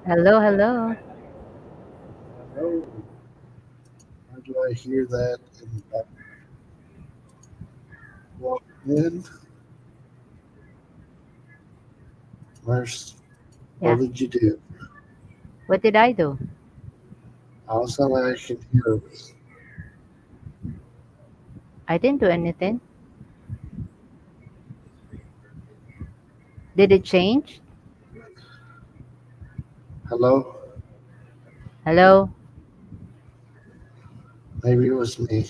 Hello, hello. Hello. How do I hear that in the back? Walk in. Merce, what Yeah. did you do? What did I do? All of a sudden I can hear. I didn't do anything. Did it change? Hello? Hello? Maybe it was me.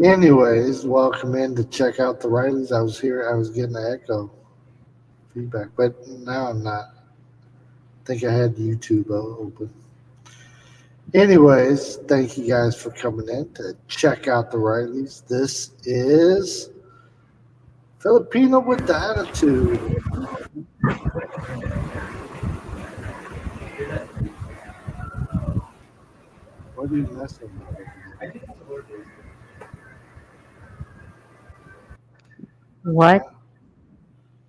Anyways, welcome in to check out the Rileys. I was here. I was getting an echo feedback, but now I'm not. I think I had YouTube open. Anyways, thank you guys for coming in to check out the Rileys. This is Filipino with the attitude. What are you messing with over there? What? Huh?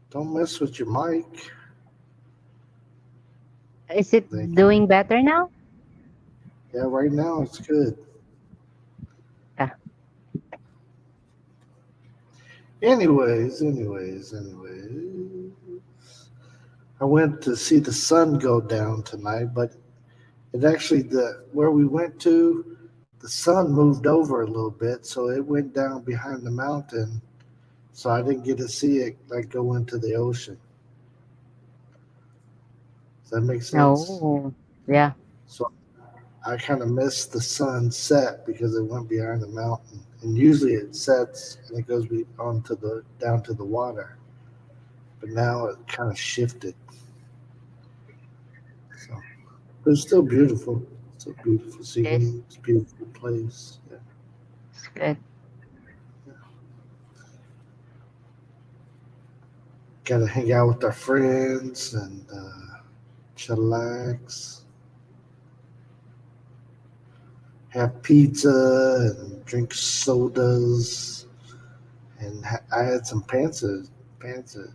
Don't mess with your mic. Is it Thank you. doing better now? Yeah, right now it's good. Yeah. Anyways. I went to see the sun go down tonight, but it actually the where we went to, the sun moved over a little bit, so it went down behind the mountain. So I didn't get to see it like go into the ocean. Does that make sense? Oh, yeah. So I kind of missed the sunset because it went behind the mountain, and usually it sets and it goes onto the down to the water. But now it kind of shifted. So, but it's still beautiful. It's a beautiful Yes. scene. It's a beautiful place. Yeah, It's good. yeah. Got to hang out with our friends and chillax, have pizza and drink sodas. And I had some pancit pom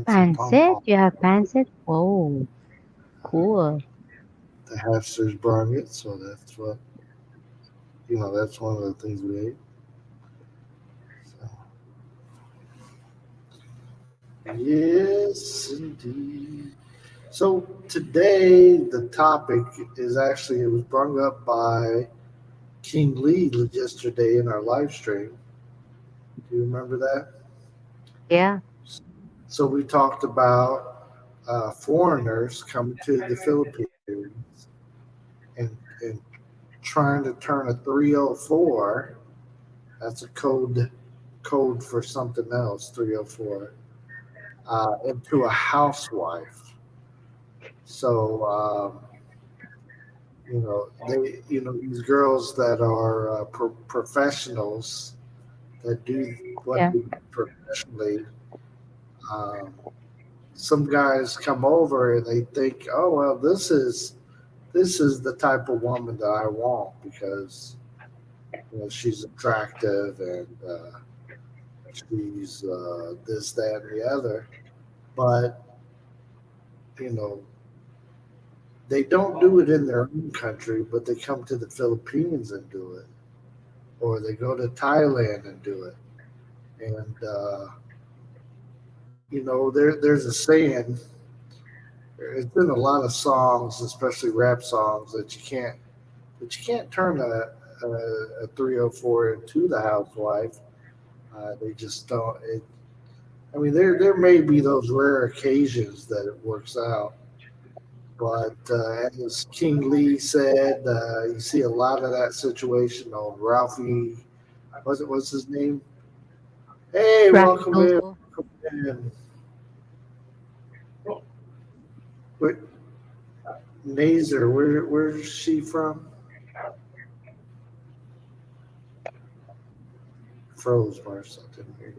Pancit? pom. You have pancit? Oh, cool. The hamsters brought it, so that's one of the things we ate. So, yes, indeed. So today the topic is actually it was brought up by King Lee yesterday in our live stream. Do you remember that? Yeah. So we talked about foreigners coming to the Philippines and trying to turn a 304. That's a code for something else. 304 into a housewife. So these girls that are professionals that do what Yeah. they do professionally. Um, some guys come over and they think, oh well, this is the type of woman that I want because she's attractive and she's this, that, and the other. But you know, they don't do it in their own country, but they come to the Philippines and do it, or they go to Thailand and do it. And there's a saying. It's in a lot of songs, especially rap songs, that you can't turn a 304 into the housewife. They just don't. I mean, there may be those rare occasions that it works out, but as King Lee said, you see a lot of that situation on Ralphie. What's his name? Hey, Rafi welcome in. Tulfo. Welcome in. Wait, Nazer, where's she from? Froze, Marcel. Didn't hear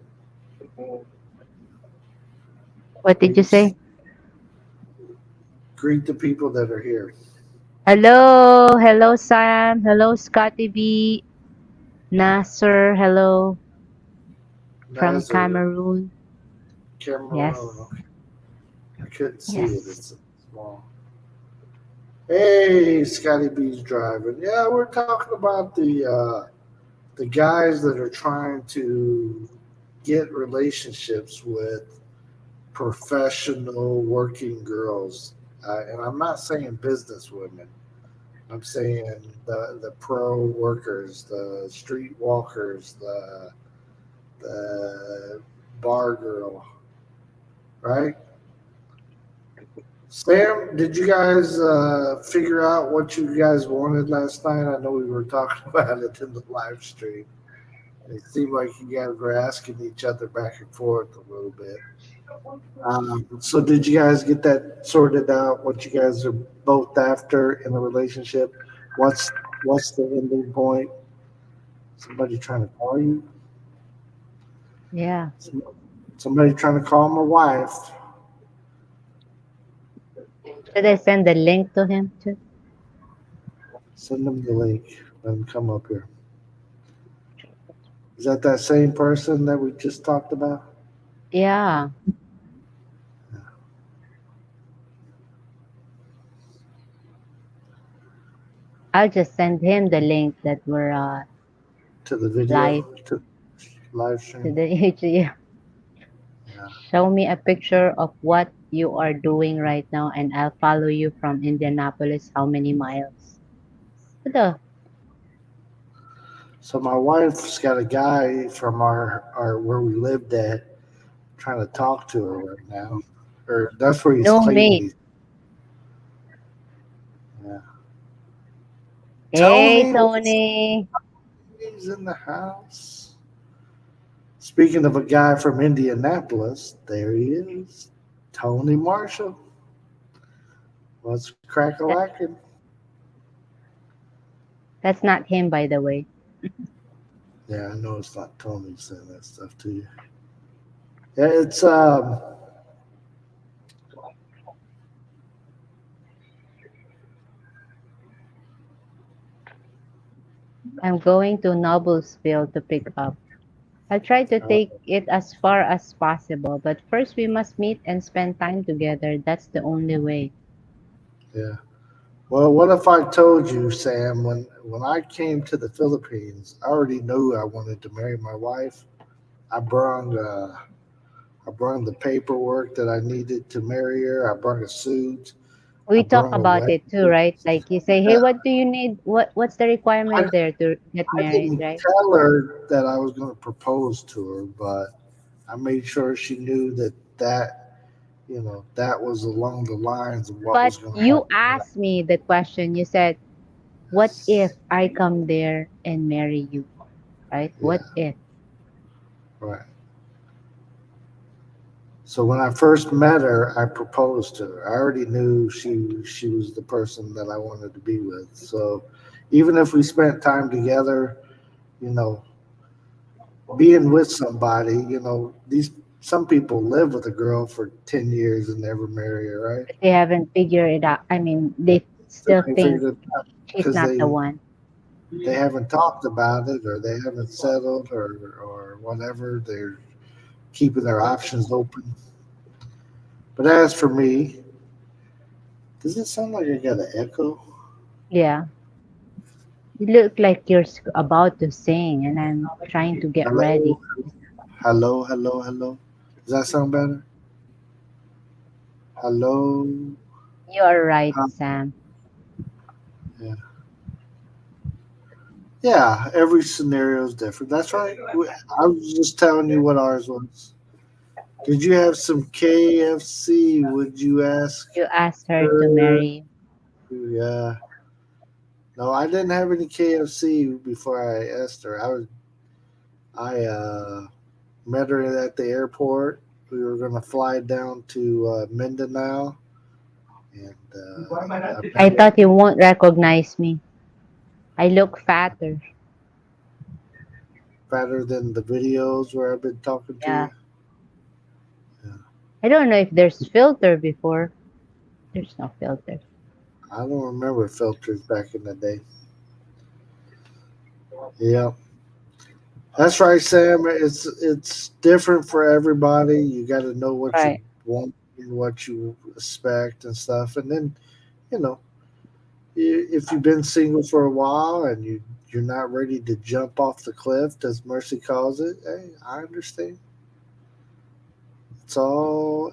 What did you you. say? Greet the people that are here. Hello. Hello, Sam. Hello, Scotty B. Nasser. Hello from Nazar, Cameroon. Cameroon. Yes. Okay. I couldn't see it. Yes. It's small. Hey, Scotty B's driving. Yeah, we're talking about the guys that are trying to get relationships with professional working girls, and I'm not saying business women. I'm saying the pro workers, the street walkers, the bar girl, right? Sam, did you guys figure out what you guys wanted last night? I know we were talking about it in the live stream. It seemed like you guys were asking each other back and forth a little bit. So, did you guys get that sorted out? What you guys are both after in a relationship? What's the ending point? Somebody trying to call you? Yeah. Somebody trying to call my wife? Should I send the link to him too? Send them the link. Let them come up here. Is that same person that we just talked about? Yeah. I'll just send him the link that we're To the video, live to live to stream. the HU. Yeah. Show me a picture of what you are doing right now, and I'll follow you from Indianapolis. How many miles? The So my wife's got a guy from our where we lived at trying to talk to her right now. Or that's where he's no claiming mate. he's. Yeah. Hey Tony, Tony. he's in the house. Speaking of a guy from Indianapolis, there he is, Tony Marshall. What's crack a That, lacking? that's not him, by the way. Yeah, I know it's not Tony saying that stuff to you. Yeah, it's I'm going to Noblesville to pick up. I'll try to uh, take it as far as possible, but first we must meet and spend time together. That's the only way. yeah. Well, what if I told you, Sam, when I came to the Philippines, I already knew I wanted to marry my wife. I brung I brung the paperwork that I needed to marry her. I brung a suit. I We talk brung a about wedding. it too, right? Like you say, hey, what do you need? What's the I, requirement there to get I married, didn't right? tell her that I was going to propose to her, but I made sure she knew that was along the lines of what But was going to you happen. asked me the question. You said, what if I come there and marry you, right? What Yeah, if? right. So when I first met her, I proposed to her. I already knew she was the person that I wanted to be with. So even if we spent time together, you know, being with somebody, these some people live with a girl for 10 years and never marry her, right? They haven't figured it out. I mean, they Then still they think figured it out she's because not the one. they haven't talked about it or they haven't settled or whatever. They're keeping their options open. But as for me, does it sound like I got an echo? Yeah. You look like you're about to sing, and I'm trying to get ready. Hello, hello, hello, hello. Does that sound better? Hello. You're right, Huh? Sam. Yeah. Yeah, every scenario is different. That's right. I was just telling you what ours was. Did you have some KFC? Would you ask You asked her to her? marry. Yeah. No, I didn't have any KFC before I asked her. I met her at the airport. We were going to fly down to Mindanao, and I met I her thought you won't recognize me. I look fatter. fatter than the videos where I've been talking to Yeah. you. Yeah. I don't know if there's filter before. There's no filter. I don't remember filters back in the day. Yeah, that's right, Sam. It's different for everybody. You got to know what you Right. want. what you expect and stuff. And then, you know, if you've been single for a while and you're not ready to jump off the cliff, as Mercy calls it, hey, I understand. It's all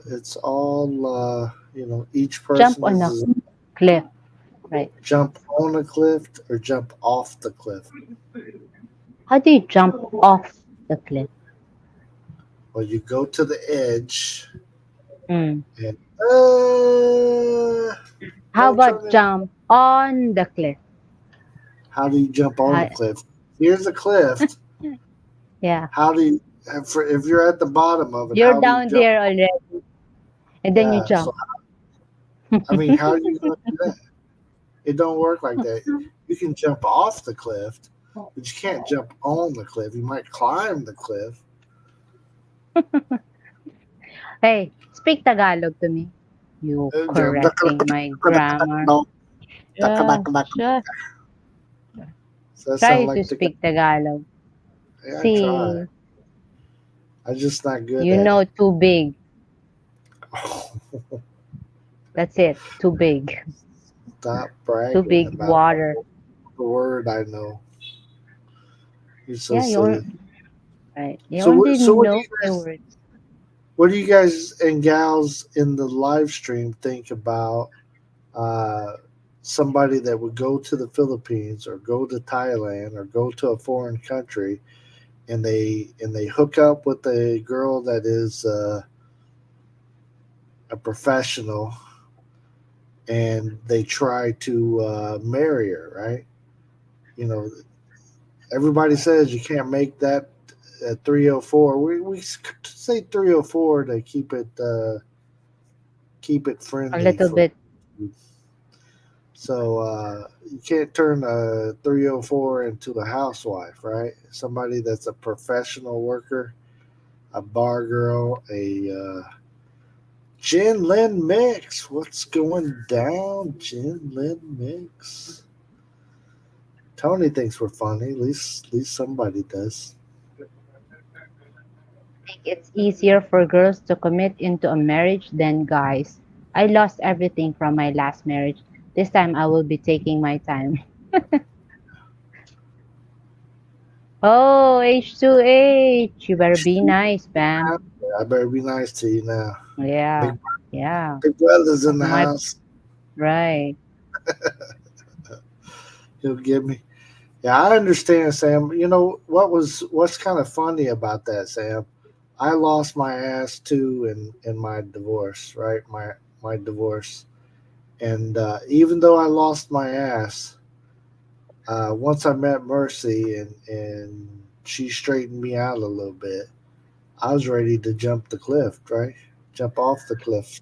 each Jump person on a is cliff, right? jump on a cliff or jump off the cliff. How do you jump off the cliff? Well, you go to the edge Mm. and How don't about turn it. jump on the cliff? How do you jump on the Hi- cliff? Here's a cliff. yeah, How do you if you're at the bottom of it? you're How do you down jump? there already, and then you Yeah. So jump. I mean, how are you going to do that? It don't work like that. You can jump off the cliff, but you can't jump on the cliff. You might climb the cliff. Hey, speak Tagalog to me. You correcting my grammar. No, Yeah, sure. so that sounds Try like to the guy. speak Tagalog. Yeah, I try. See, I'm just not good you at know it. too big. That's it. Too big. Stop Too bragging big about water. the word I know. You're so Yeah, silly. right. You So only so what do know you my guys words. what do you guys and gals in the live stream think about uh, somebody that would go to the Philippines or go to Thailand or go to a foreign country and they hook up with a girl that is a professional and they try to marry her, right? You know, everybody says you can't make that at 304. We say 304 to keep it A friendly little for. bit. So you can't turn a 304 into a housewife, right? Somebody that's a professional worker, a bar girl, a Gin Lin Mix. What's going down, Gin Lin Mix? Tony thinks we're funny. At least somebody does. Think it's easier for girls to commit into a marriage than guys. I lost everything from my last marriage. This time I will be taking my time. Oh, H2H. You better be nice, Bam. I better be nice to you now. Yeah. Big Yeah. Big Brother's in That's the my house. right. He'll give me. Yeah, I understand, Sam. You know what's kind of funny about that, Sam? I lost my ass too in my divorce, right? My divorce, and even though I lost my ass, once I met Mercy and she straightened me out a little bit, I was ready to jump the cliff, right? Jump off the cliff.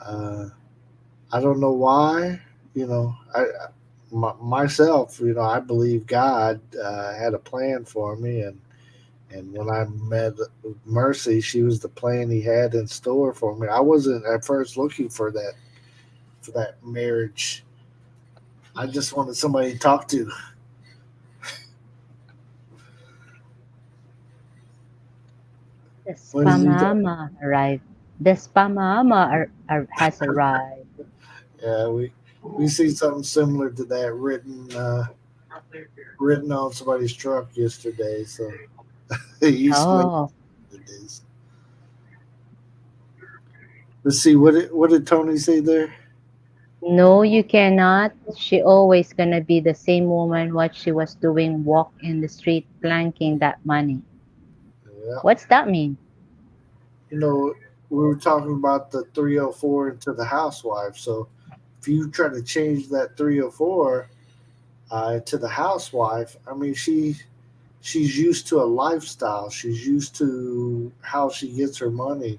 Uh, I don't know why. You know, myself, I believe God had a plan for me, and when I met Mercy, she was the plan He had in store for me. I wasn't at first looking for that marriage. I just wanted somebody to talk to. The What did you? spamama arrived. The spamama has arrived. Yeah, we see something similar to that written on somebody's truck yesterday. So East Main Oh, it is. Let's see what did Tony say there? no, you cannot. She always gonna be the same woman what she was doing walk in the street planking that money. Yeah, What's that mean? you know we were talking about the 304 into the housewife. So if you try to change that 304 to the housewife, I mean she's used to a lifestyle. She's used to how she gets her money.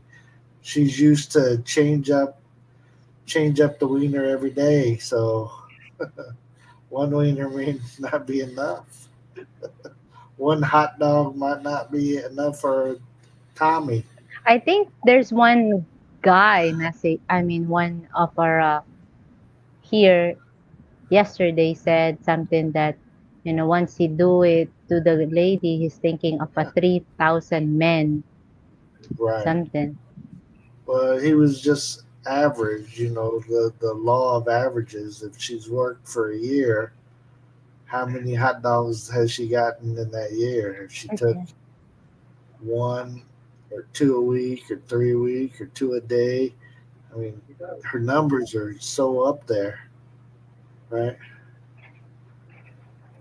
She's used to change up the wiener every day. So one wiener may not be enough. One hot dog might not be enough for Tommy. I think there's one guy message. I mean, one of our here yesterday said something that once he do it to the lady, he's thinking of a 3,000 men Right. something. Well, he was just average. The law of averages. If she's worked for a year, how many hot dogs has she gotten in that year? If she took Okay. one or two a week or three a week or two a day, I mean, her numbers are so up there, right?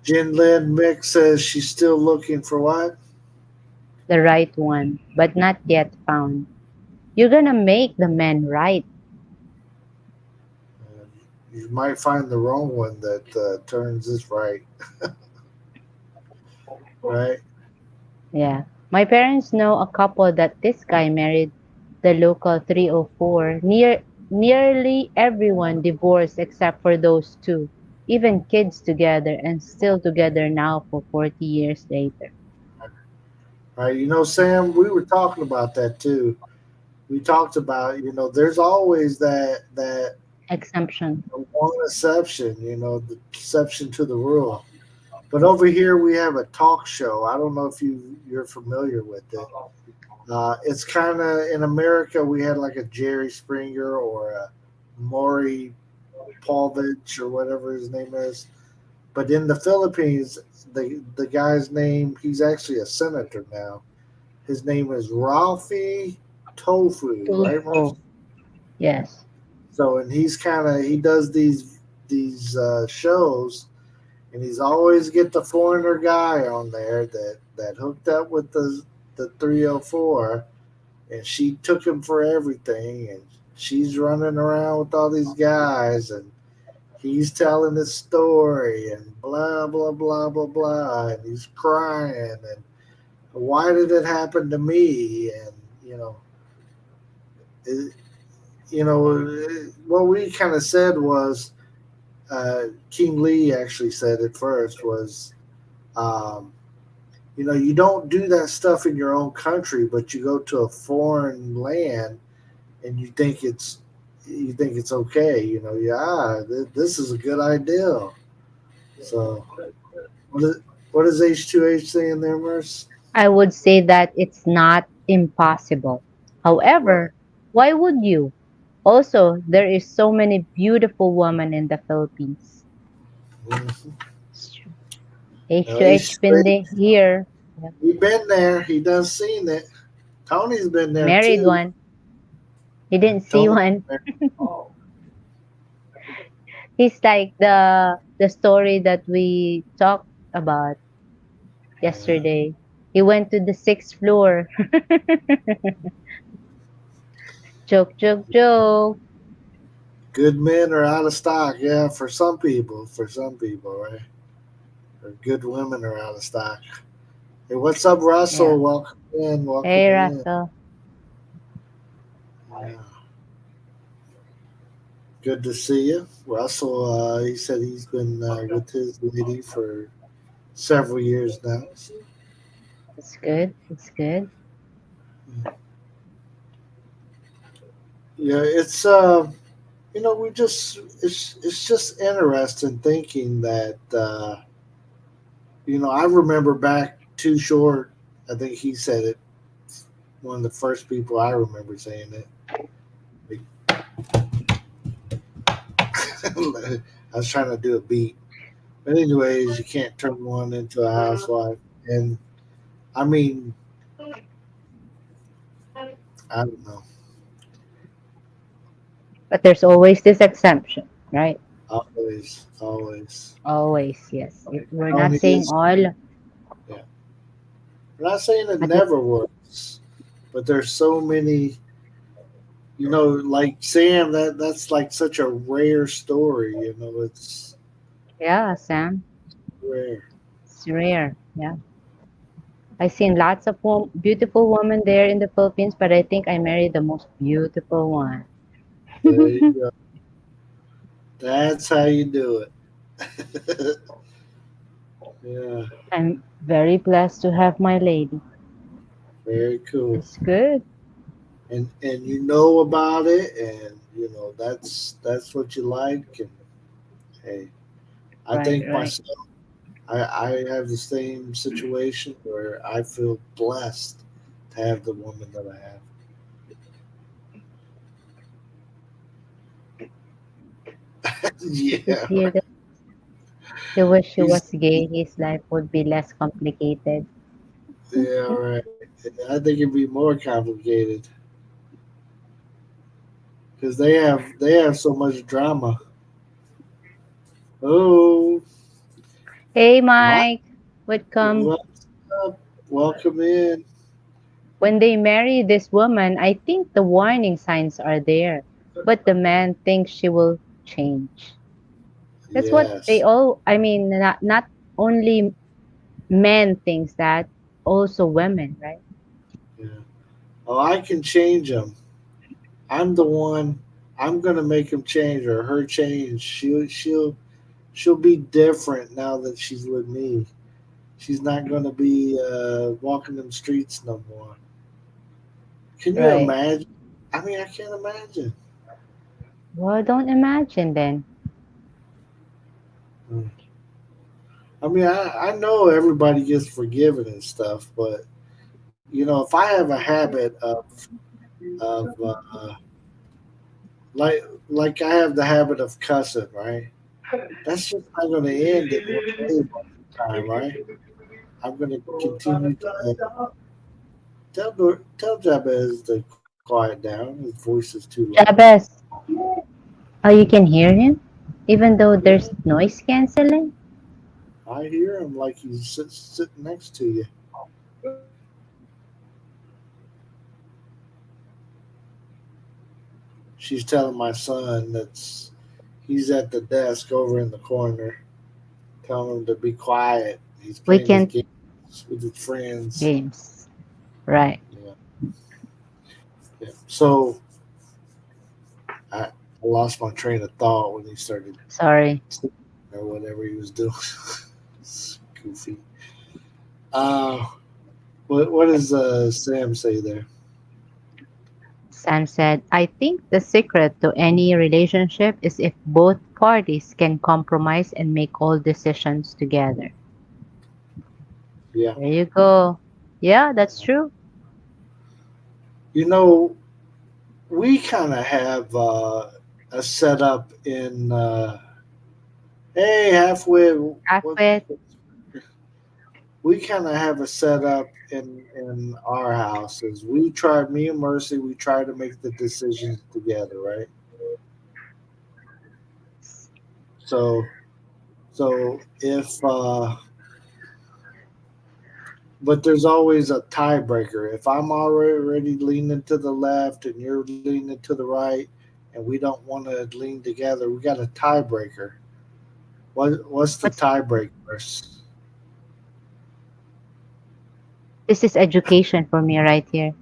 Jin Lin Mick says she's still looking for what? The right one, but not yet found. You're gonna make the man right. Uh, you might find the wrong one that turns this right, right? Yeah. My parents know a couple that this guy married the local 304. Nearly everyone divorced except for those two. Even kids together and still together now for 40 years later. Right. Sam, we were talking about that too. We talked about, there's always that Exemption. one exception, the exception to the rule. But over here we have a talk show. I don't know if you're familiar with it. It's kind of in America. We had like a Jerry Springer or a Maury Povich or whatever his name is. But in the Philippines, the guy's name, he's actually a senator now. His name is Ralphie Tofu, right, Mars? Oh, yes. So, and he does these shows, and he's always get the foreigner guy on there that hooked up with the 304, and she took him for everything, and she's running around with all these guys, and he's telling his story, and blah blah blah blah blah, and he's crying, and why did it happen to me, and it, what we kind of said was King Lee actually said it first was um, you don't do that stuff in your own country, but you go to a foreign land and you think it's okay. Yeah, this is a good idea. So what is what is H2H saying there, Merce? I would say that it's not impossible. Right. However, why would you? Also, there is so many beautiful women in the Philippines. Mhm. H2H been H2H, here. Yeah. he been there. He done seen it. Tony's been there Married too. one. He didn't see Tony. one. He's like the story that we talked about Uh, yesterday. He went to the sixth floor. Joke, joke, joke. Good men are out of stock. Yeah, for some people. For some people, right? Or good women are out of stock. Hey, what's up, Yeah. Russell? Welcome in. Hey, Welcome in. Russell. Yeah, good to see you, Russell. He said he's been with his lady for several years now. So, It's good. It's good. yeah, we just it's just interesting thinking that I remember back too short. I think he said it. One of the first people I remember saying it. Like, I was trying to do a beat, but anyways, you can't turn one into a housewife. And I mean, I don't know. But there's always this exemption, right? Always, always. Always, yes. We're not Only saying is all, yeah. I'm not saying it but it, never works, but there's so many. Like Sam. That's like such a rare story. It's yeah, Sam, rare. it's rare. Yeah. I've seen lots of beautiful women there in the Philippines, but I think I married the most beautiful one. There you go. That's how you do it. Yeah, I'm very blessed to have my lady. very cool. It's good. And you know about it, and that's what you like. And hey, I Right, think right. myself, I have the same situation where I feel blessed to have the woman that I have. He's Yeah, here. He wish he he's was gay. His life would be less complicated. yeah, right. I think it'd be more complicated because they have so much drama. Oh, Hey, my, Mike, would come what's up? Welcome in. when they marry this woman. I think the warning signs are there, but the man thinks she will change. That's what they Yes. all. I mean, not only men thinks that, also women, right? Yeah. Oh, I can change him. I'm the one. I'm gonna make him change or her change. She'll be different now that she's with me. She's not gonna be walking them streets no more. Can you Right. imagine? I mean, I can't imagine. Well, don't imagine then. Mm. I mean, I know everybody gets forgiven and stuff, but if I have a habit of like like I have the habit of cussing, right? That's just not going to end in one day all the time, right? I'm going to continue to tell Jabez to quiet down. His voice is too loud. Jabez, oh, you can hear him, even though Yeah, there's noise canceling. I hear him like he's sitting next to you. She's telling my son that's he's at the desk over in the corner, telling him to be quiet. He's We playing his can games with his friends. games, right? Yeah, yeah. So I lost my train of thought when he started Sorry. or whatever he was doing. It's goofy. Uh, what does Sam say there? Sam said, I think the secret to any relationship is if both parties can compromise and make all decisions together. Yeah, There you go. Yeah, that's true. you know, we kind of have a setup in. Hey, halfway. What, Akpet, we kind of have a setup in our houses. We try, me and Mercy. We try to make the decisions together, right? So, so if but there's always a tiebreaker. If I'm already leaning to the left and you're leaning to the right, and we don't want to lean together, we got a tiebreaker. What's the what's tiebreaker? this is education for me right here.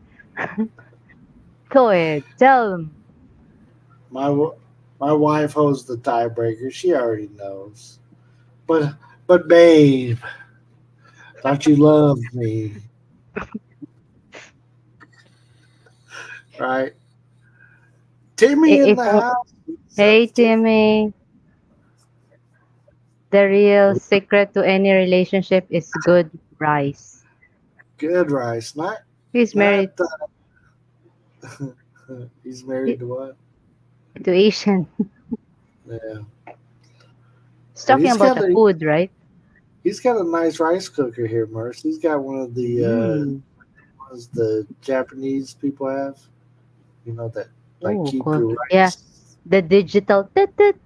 Go ahead, tell them. My my wife holds the tiebreaker. She already knows. But babe, don't you love me, right? Timmy in If, the house. What's up, hey Timmy? Timmy, the real secret to any relationship is good rice. Good rice, He's not. married He's married to what? to Asian. Yeah. He's And talking about the food, right? he's got a nice rice cooker here, Merce. He's got one of the Mm. ones the Japanese people have. That like Oh, keep cool. your Yeah, rice. the digital. Tit, tit.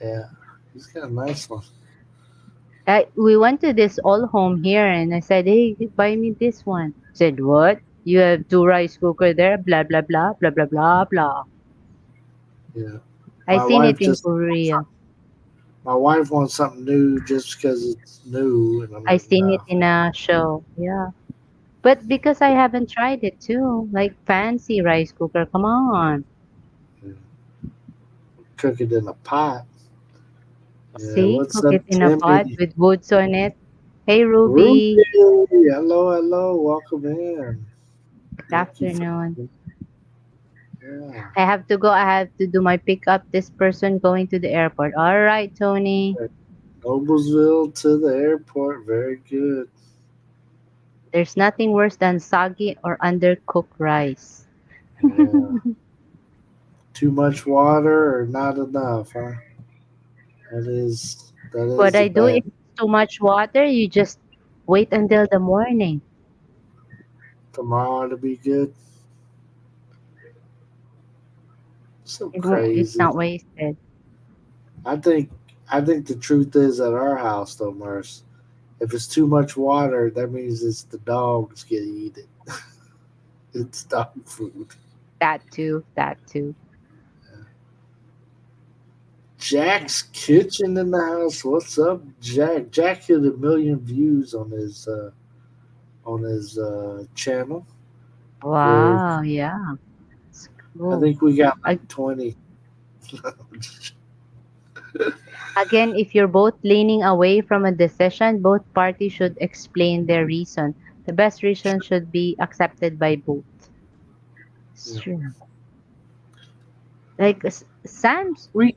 Yeah, he's got a nice one. We went to this all home here, and I said, "Hey, buy me this one." Said, "What? You have two rice cooker there? Blah blah blah blah blah blah blah." Yeah, I my seen it wife in just Korea. my wife wants something new just because it's new, and I'm I like, seen it no. in a show. Yeah, but because I haven't tried it too, like fancy rice cooker. Come on, Yeah. Cook it in a pot. Yeah, see, what's cook up, it in a pot Timmy? with woods on it. Hey, Ruby, Ruby. hello, welcome in. Good Thank you for afternoon. yeah. I have to go. I have to do my pickup. This person going to the airport. All right, Tony. Noblesville to the airport. Very good. There's nothing worse than soggy or undercooked rice. Yeah. Too much water or not enough, huh? that What is the I do if bad. it's too much water, you just wait until the morning. Tomorrow to be good. So It's crazy. not wasted. I think I think the truth is at our house though, Merce. If it's too much water, that means it's the dogs get eat it. It's dog food. That too. That too. Yeah. Jack's Kitchen in the house. What's up, Jack? Jack hit 1 million views on his channel. Very. Wow. Yeah. It's I cool. think we got A- like 20. Again, if you're both leaning away from a decision, both parties should explain their reason. The best reason should be accepted by both. It's Yeah. true. Like Sam's We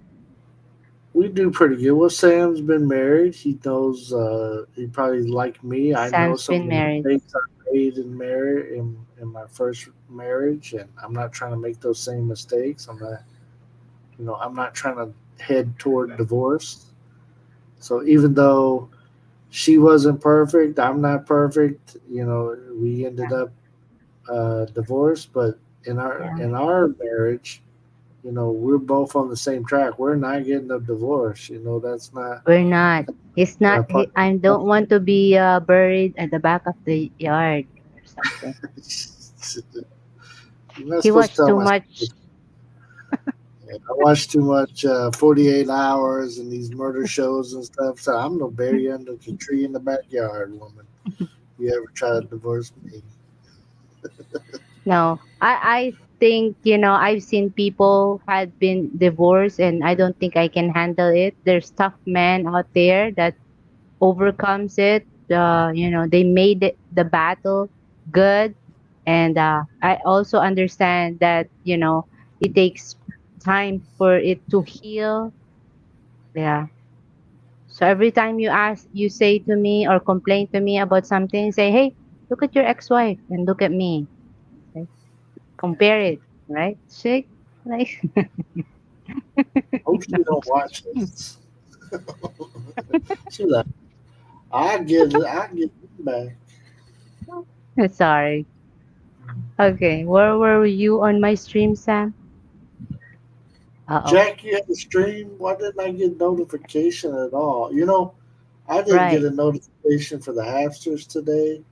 we do pretty good. Well, Sam's been married. He knows. He probably like me. I know Sam's some been of the married. mistakes I made in my first marriage, and I'm not trying to make those same mistakes. I'm not trying to head toward divorce. So even though she wasn't perfect, I'm not perfect. We ended Yeah. up divorced, but Yeah. in our marriage, we're both on the same track. We're not getting a divorce. That's not We're not. He's not. a part. I don't want to be buried at the back of the yard or something. You're not He supposed to watched tell too my much. secrets. I watch too much 48 hours and these murder shows and stuff. So I'm gonna bury you under the tree in the backyard, woman. You ever try to divorce me? No, I think I've seen people had been divorced, and I don't think I can handle it. There's tough men out there that overcomes it. They made the battle good, and I also understand that it takes time for it to heal. Yeah. So every time you say to me or complain to me about something, say, "Hey, look at your ex-wife and look at me. Okay? Compare it, right? Shake, like, Hope she don't watch this. She like, I get it back. sorry. Okay, where were you on my stream, Sam? Uh-oh. Jack, you had a stream. Why didn't I get notification at all? I didn't get Right, a notification for the hamsters today.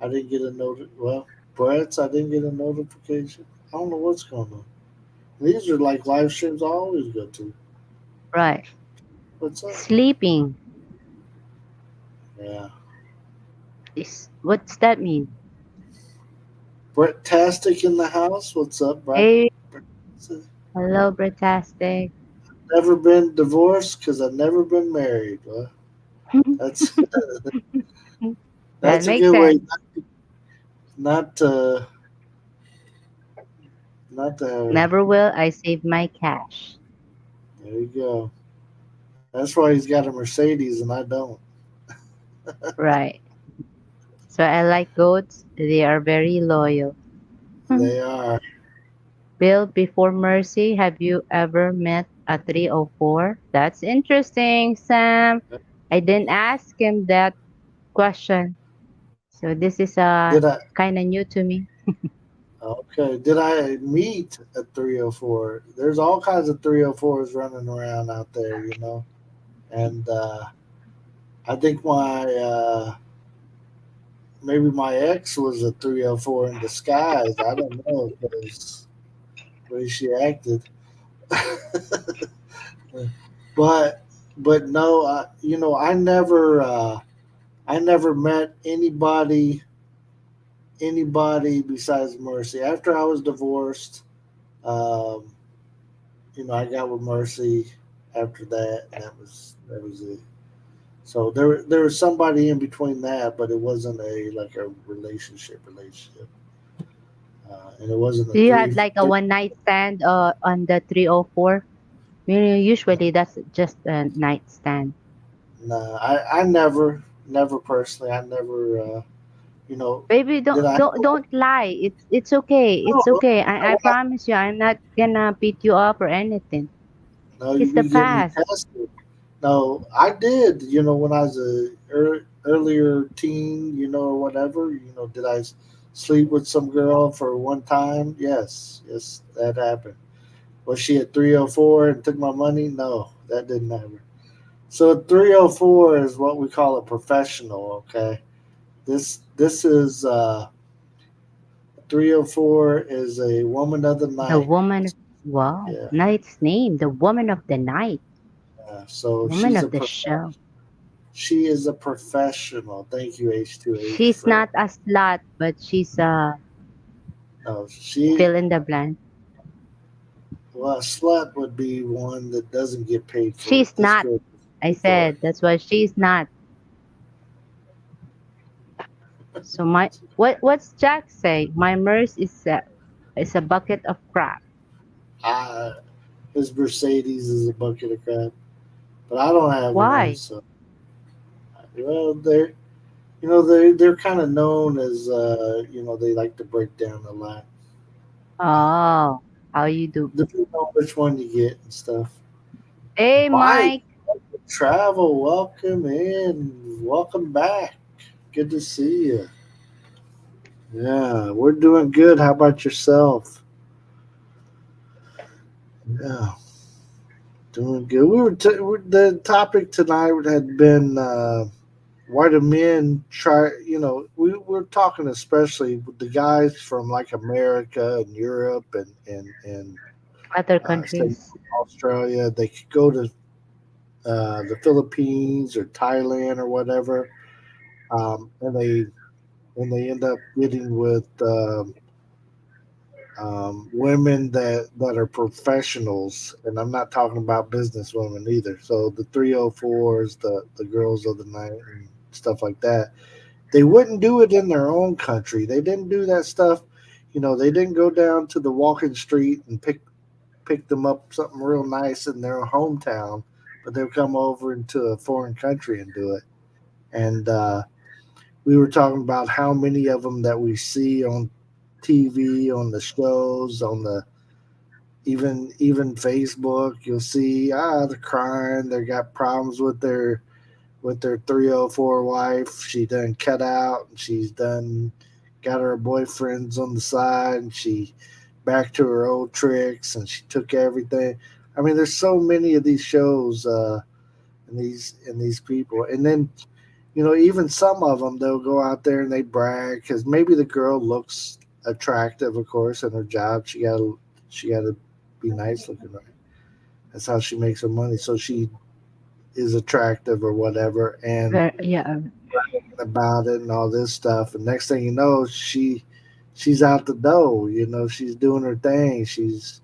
I didn't get a Brett's, I didn't get a notification. I don't know what's going on. These are like live streams I always go to. right. What's up? Sleeping. Yeah. What's that mean? Brett Tastic in the house. What's up, Brett? Hey, hello, Britastic. Never been divorced because I've never been married. Well, that's That that's a makes good way sense. not to not to. Never will I save my cash. There you go. That's why he's got a Mercedes and I don't. Right. So I like goats. They are very loyal. They are. Bill, before Mercy, have you ever met a 304? That's interesting, Sam. I didn't ask him that question. So this is Did I? kind of new to me. Okay. Did I meet a 304? There's all kinds of 304s running around out there, and I think maybe my ex was a 304 in disguise. I don't know because the way she acted. but no, I never met anybody besides Mercy. After I was divorced, um, I got with Mercy after that, and that was it. So there was somebody in between that, but it wasn't a like a relationship, and it wasn't a Do you three had like a three. one night stand on the 304? Usually that's just a night stand. Nah, I never personally. I never. You know, Baby, did I? don't lie. It's okay. It's No, okay. I promise you, I'm not gonna beat you up or anything. no, It's you the be getting me past. tested. No, I did. When I was a earlier teen, or whatever. Did I sleep with some girl for one time? Yes, yes, that happened. Was she at 304 and took my money? No, that didn't happen. So 304 is what we call a professional. Okay, this is 304 is a woman of the The night. woman, wow, Yeah, night's name, the woman of the night, so woman of the show. she is a professional. Thank you, H2H, She's for not a slut, but she's a no. She fill in the blank. well, a slut would be one that doesn't get paid for it. She's This not. girl gets I paid for it. said that's why she's not. So my what's Jack say? My merce is a bucket of crap. Uh, his Mercedes is a bucket of crap, but I don't have one, Why? so well, they're kind of known as they like to break down a lot. Oh, how you do? Depending on which one you get and stuff. Hey, Mike, Mike. travel, welcome in, welcome back. Good to see you. Yeah, we're doing good. How about yourself? Yeah, doing good. The topic tonight had been why do men try. We were talking especially with the guys from like America and Europe and Other say countries. Australia. They could go to the Philippines or Thailand or whatever, and they end up getting with women that are professionals, and I'm not talking about business women either. So the 304s, the girls of the night, and stuff like that. They wouldn't do it in their own country. They didn't do that stuff. They didn't go down to the walking street and pick them up something real nice in their hometown, but they'll come over into a foreign country and do it. And we were talking about how many of them that we see on TV, on the shows, on the even Facebook. You'll see they're crying. They got problems with their 304 wife. She done cut out, and she's done got her boyfriends on the side, and she back to her old tricks, and she took everything. I mean, there's so many of these shows, and these people, and then even some of them, they'll go out there and they brag because maybe the girl looks attractive, of course, in her job. She got to be nice looking, right? That's how she makes her money. So she is attractive or whatever, and Yeah, about it and all this stuff. And next thing you know, she's out the door. She's doing her thing. She's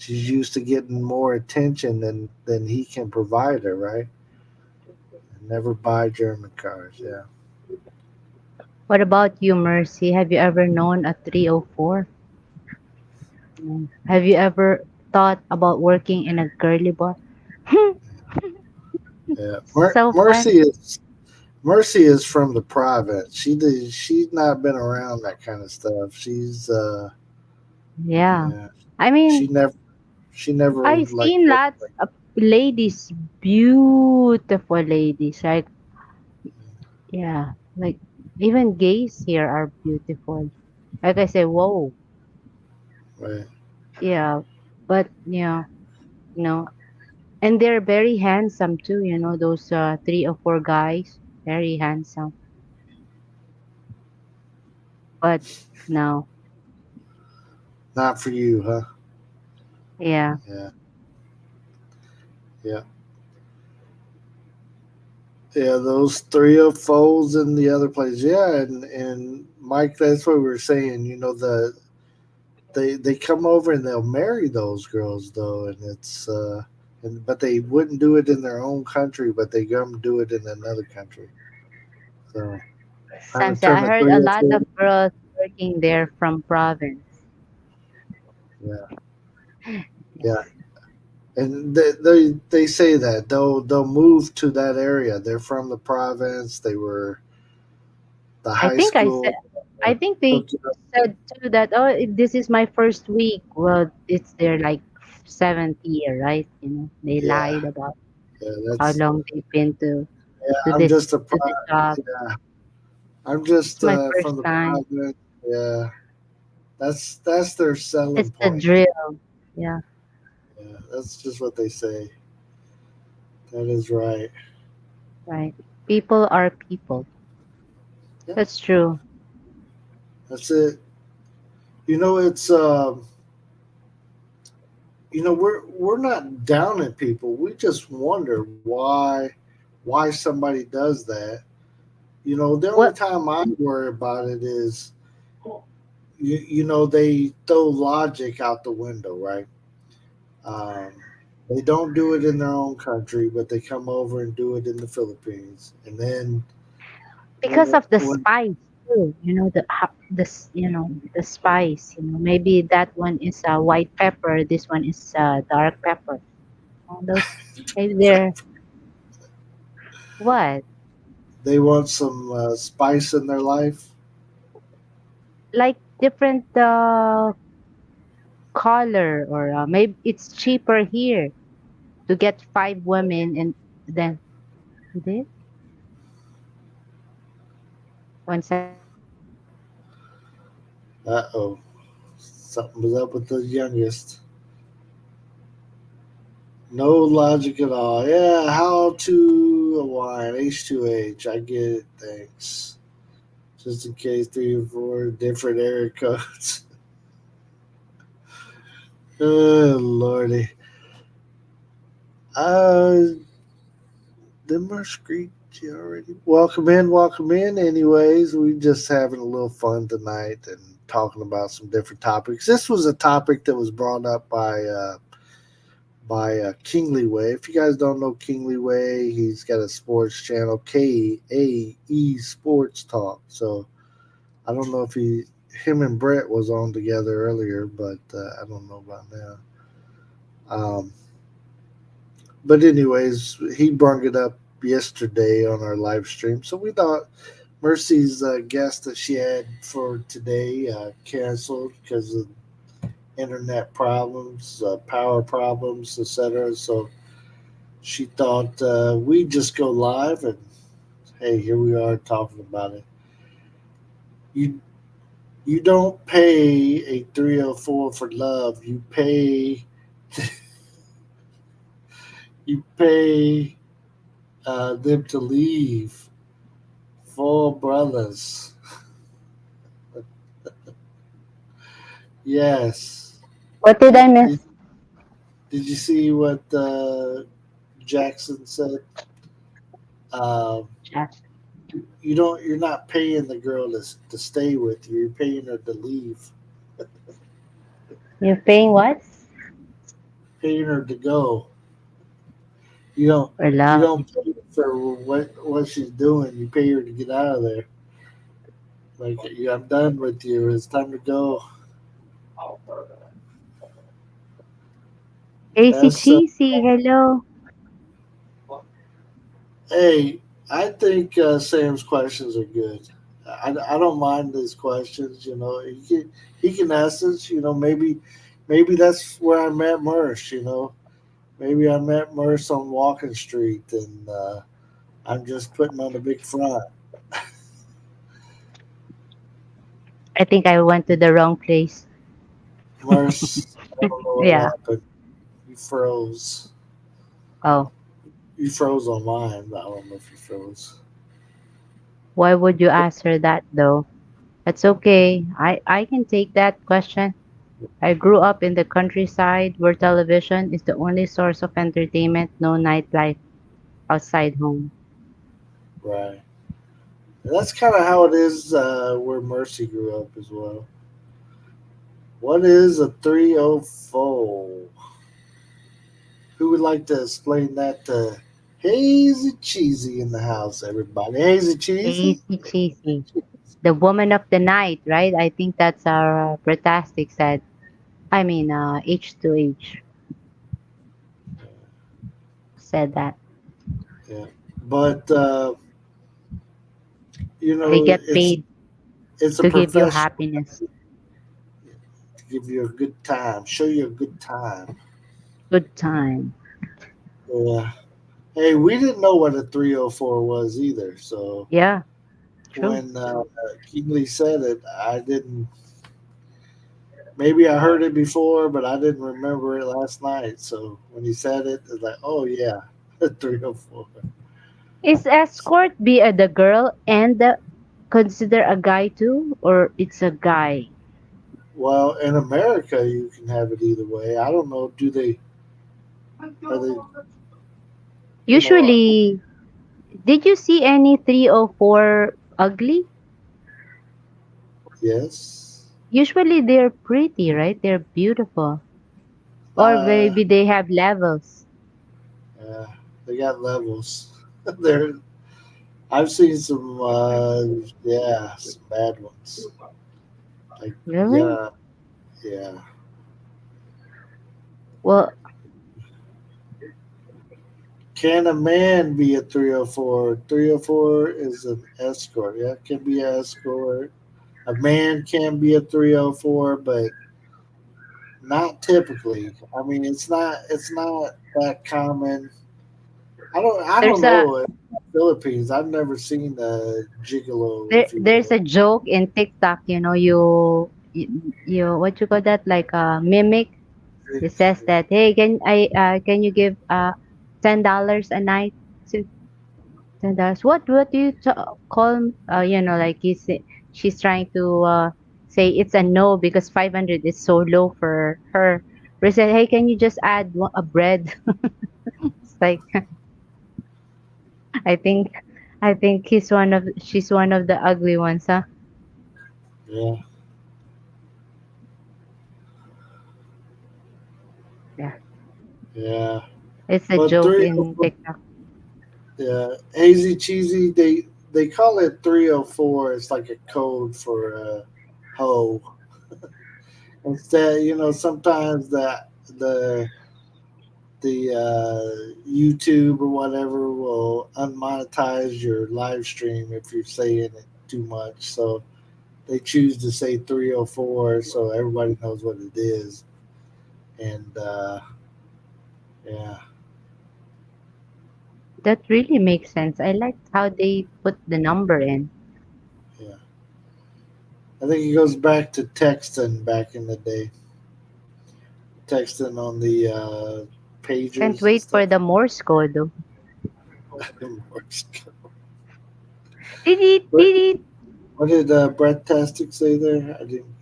used to getting more attention than he can provide her, right? And never buy German cars. Yeah. what about you, Mercy? Have you ever known a 304? Have you ever thought about working in a girly bar? Yeah. So fun. Mercy is from the province. She's not been around that kind of stuff. Yeah. Yeah. I She mean, never she never I've like seen worked lots like of ladies, beautiful ladies. Like, yeah, like even gays here are beautiful. Like I say, whoa, right. yeah. But yeah, no, and they're very handsome too. Those 3 or 4 guys, very handsome. But no, Not for you, huh? yeah. Yeah. Yeah. Yeah, those 304s in the other place. Yeah, and Mike, that's what we were saying. They come over and they'll marry those girls though, and but they wouldn't do it in their own country, but they come do it in another country. So kind of Sunset. turn I the heard a lot 304. of girls working there from province. Yeah, yeah, Yes. and they say that they'll move to that area. They're from the province. They were the I high think I said. school I think they hooking up. said too that this is my first week. Well, it's their like 7th year, right? They Yeah, lied about. Yeah, how that's long they've been yeah. to I'm this just a to the job. yeah. I'm It's just my from first the time. private. Yeah, that's their selling It's the point. drill. Yeah, Yeah, that's just what they say. That is right. right. People are people. Yeah, That's true. that's it. It's we're not down at people. We just wonder why somebody does that. The only What time I worry about it is they throw logic out the window, right? Um, they don't do it in their own country, but they come over and do it in the Philippines. And then because of the when spice too, the spice, maybe that one is white pepper, this one is dark pepper. All those, maybe they're what, they want some spice in their life, like different color, or maybe it's cheaper here to get five women, and then this one second. oh, something was up with the youngest. No logic at all. Yeah, how to a wine H2H. I get it. Thanks. Just in case 3 or 4 different area codes. Oh lordy. Uh, Denmark Street already. Welcome in, welcome in. Anyways, we just having a little fun tonight and talking about some different topics. This was a topic that was brought up by Kingly Way. If you guys don't know Kingly Way, he's got a sports channel, KAE Sports Talk. So I don't know if him and Brett was on together earlier, but I don't know about now. Um, but anyways, he brought it up yesterday on our live stream, so we thought Mercy's guest that she had for today canceled because of internet problems, power problems, etc. So she thought we'd just go live, and hey, here we are talking about it. You you don't pay a 304 for love. You pay them to leave. Four brothers. Yes. What did I Did, miss? did, did you see what Jackson said? Um, Jack? you're not paying the girl to stay with you. You're paying her to leave. You're paying what? Paying her to go. You don't For you love. don't pay for what she's doing. You pay her to get out of there. Like, yeah, I'm done with you. It's time to go. Casey That's Cheesy, hello. hey. I think Sam's questions are good. I don't mind his questions. He can ask us. Maybe that's where I met Merce. Maybe I met Merce on Walking Street, and I'm just putting on a big front. I think I went to the wrong place. Merce, I don't know what Yeah. happened. You froze. Oh, You froze on mine. I don't know if you froze. why would you ask her that though? That's okay. I can take that question. I grew up in the countryside where television is the only source of entertainment, no nightlife outside home. Right. And that's kind of how it is where Mercy grew up as well. What is a 304? Who would like to explain that to Hazy Cheesy in the house, everybody? Hazy Cheesy? Casey Cheesy. The woman of the night, right? I think that's our Pretastic said. I mean, H2H said that. Yeah. But, They get it's paid it's a to give you profession happiness. to give you a good time, show you a good time. Good time. Yeah. Hey, we didn't know what a 304 was either. So Yeah, true. when Keeley said it, I didn't. Maybe I heard it before, but I didn't remember it last night. So when he said it, it's like, oh yeah, 304. Is escort be the girl and consider a guy too, or it's a guy? Well, in America, you can have it either way. I don't know. Do they? Are they? You know? Usually, did you see any 304 ugly? Yes. Usually they're pretty, right? They're beautiful. Or Uh, maybe they have levels. yeah, they got levels. There, I've seen some. Yeah, some bad ones. Like, Really? yeah, yeah. Well, Can a man be a 304? 304 is an escort. Yeah, it can be an escort. A man can be a 304, but not typically. I mean, it's not that common. I don't there's a know. In the Philippines, I've never seen a gigolo, if you there's will. a joke in TikTok, you what you call that, like a mimic. It says that, hey, can you give $10 a night to $10? What do you call, like she's trying to say it's a no because 500 is so low for her. But said, hey, can you just add a bread? It's like, I think I think she's one of the ugly ones, huh? Yeah, Yeah, yeah. it's a But joke three, in TikTok. yeah, hazy cheesy. They call it 304. It's like a code for hoe. Instead, sometimes the YouTube or whatever will unmonetize your live stream if you're saying it too much. So they choose to say 304 so everybody knows what it is. And yeah, That really makes sense. I like how they put the number in. yeah. I think it goes back to texting back in the day, texting on the Can't pagers and wait stuff. for the Morse code though. Did it, But did it. what did Brett Tastic say there? I didn't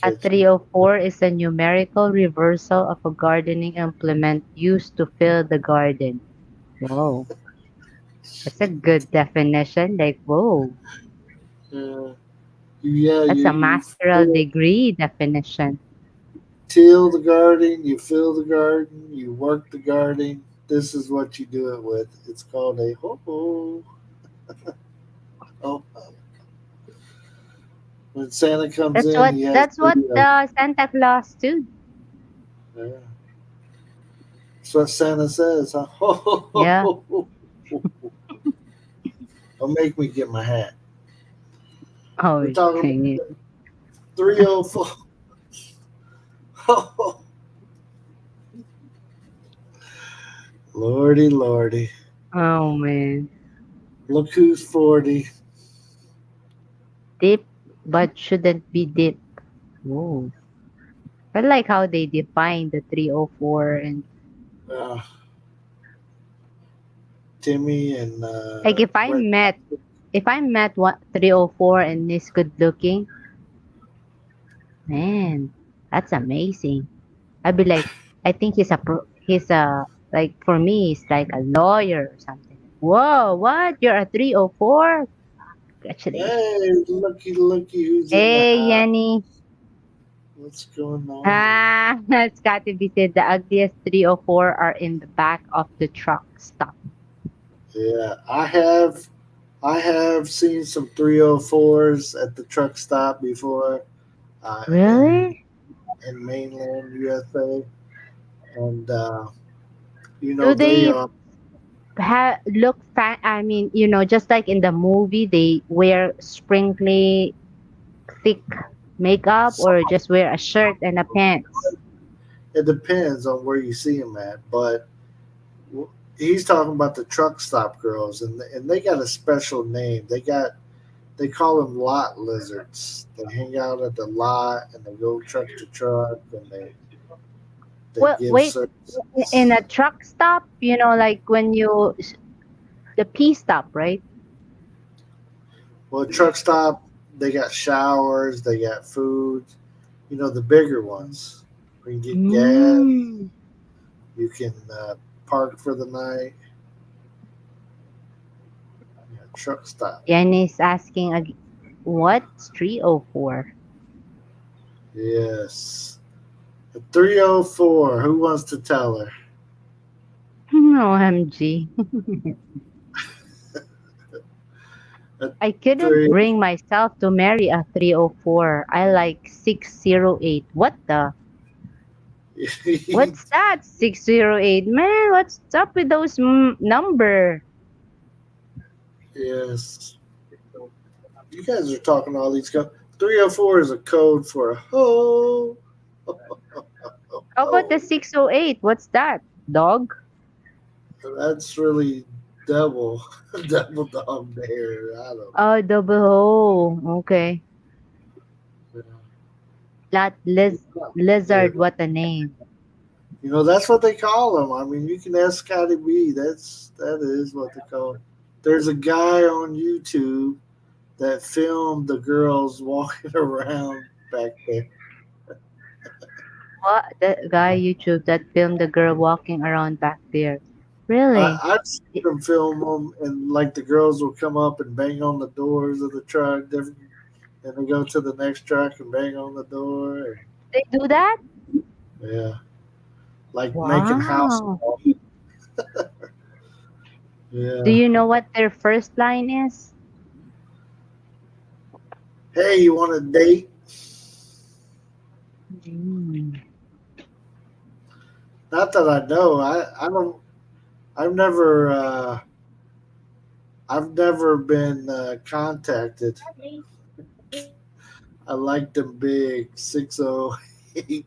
A catch it. 304 is a numerical reversal of a gardening implement used to fill the garden. Whoa, that's a good definition. Like, whoa, Uh, yeah, that's a you master's degree definition. till the garden, you fill the garden, you work the garden. This is what you do it with. It's called a ho ho. Oh, when Santa comes in, he has That's what three. the Santa Claus do. Yeah, that's what Santa says. Huh? Ho, ho, ho, Yeah. ho, ho, ho. Don't make me get my hat. Oh, We're talking dang it. about 304. Lordy, lordy. Oh man. Look who's 40. Deep, but shouldn't be deep. Whoa. I like how they define the 304 and Uh, Timmy and like Brett. if I met what 304 and is good looking, man, that's amazing. I'd be like, I think he's a, like for me, he's like a lawyer or something. Whoa, what? You're a 304? Congratulations. Hey, looky, looky who's in the Hey, house. Yenny. What's going on? Ah, Scotty B said the ugliest 304 are in the back of the truck. Stop. Yeah, I have seen some 304s at the truck stop before, uh, in Really? in mainland USA, and Do they they are. look I mean, just like in the movie, they wear sprinkly, thick makeup or just wear a shirt and a pants? It depends on where you see them at, but he's talking about the truck stop girls, and they got a special name. They call them lot lizards. They hang out at the lot and they go truck to truck and they Well, give wait, in services. a truck stop, like when the P stop, right? Well, truck stop, they got showers, they got food. The bigger ones. You can get gas. Mm. You can park for the night. Yeah, truck stop. Jenny's asking, what's 304? Yes. 304. Who wants to tell her? OMG. At I couldn't three. bring myself to marry a 304. I like 608. What the? What's that? 608. Man, what's up with those number? Yes. You guys are talking all these codes. 304 is a code for a ho. How about the Oh, 608? What's that? Dog? that's really double, double dog there. I don't Oh, double O. Okay. know. That Yeah. lizard, what a name. That's what they call them. I mean, you can ask Scotty B. That is what they call 'em. There's a guy on YouTube that filmed the girls walking around back there. What? The guy YouTube that filmed the girl walking around back there. Really? I've seen them film them, and like the girls will come up and bang on the doors of the truck, different, and they go to the next truck and bang on the door. And, They do that? yeah, like making house Wow. calls. Do Yeah. you know what their first line is? Hey, you want a date? Mm. Not that I know. I don't. I've never. I've never been contacted. I like them big 608.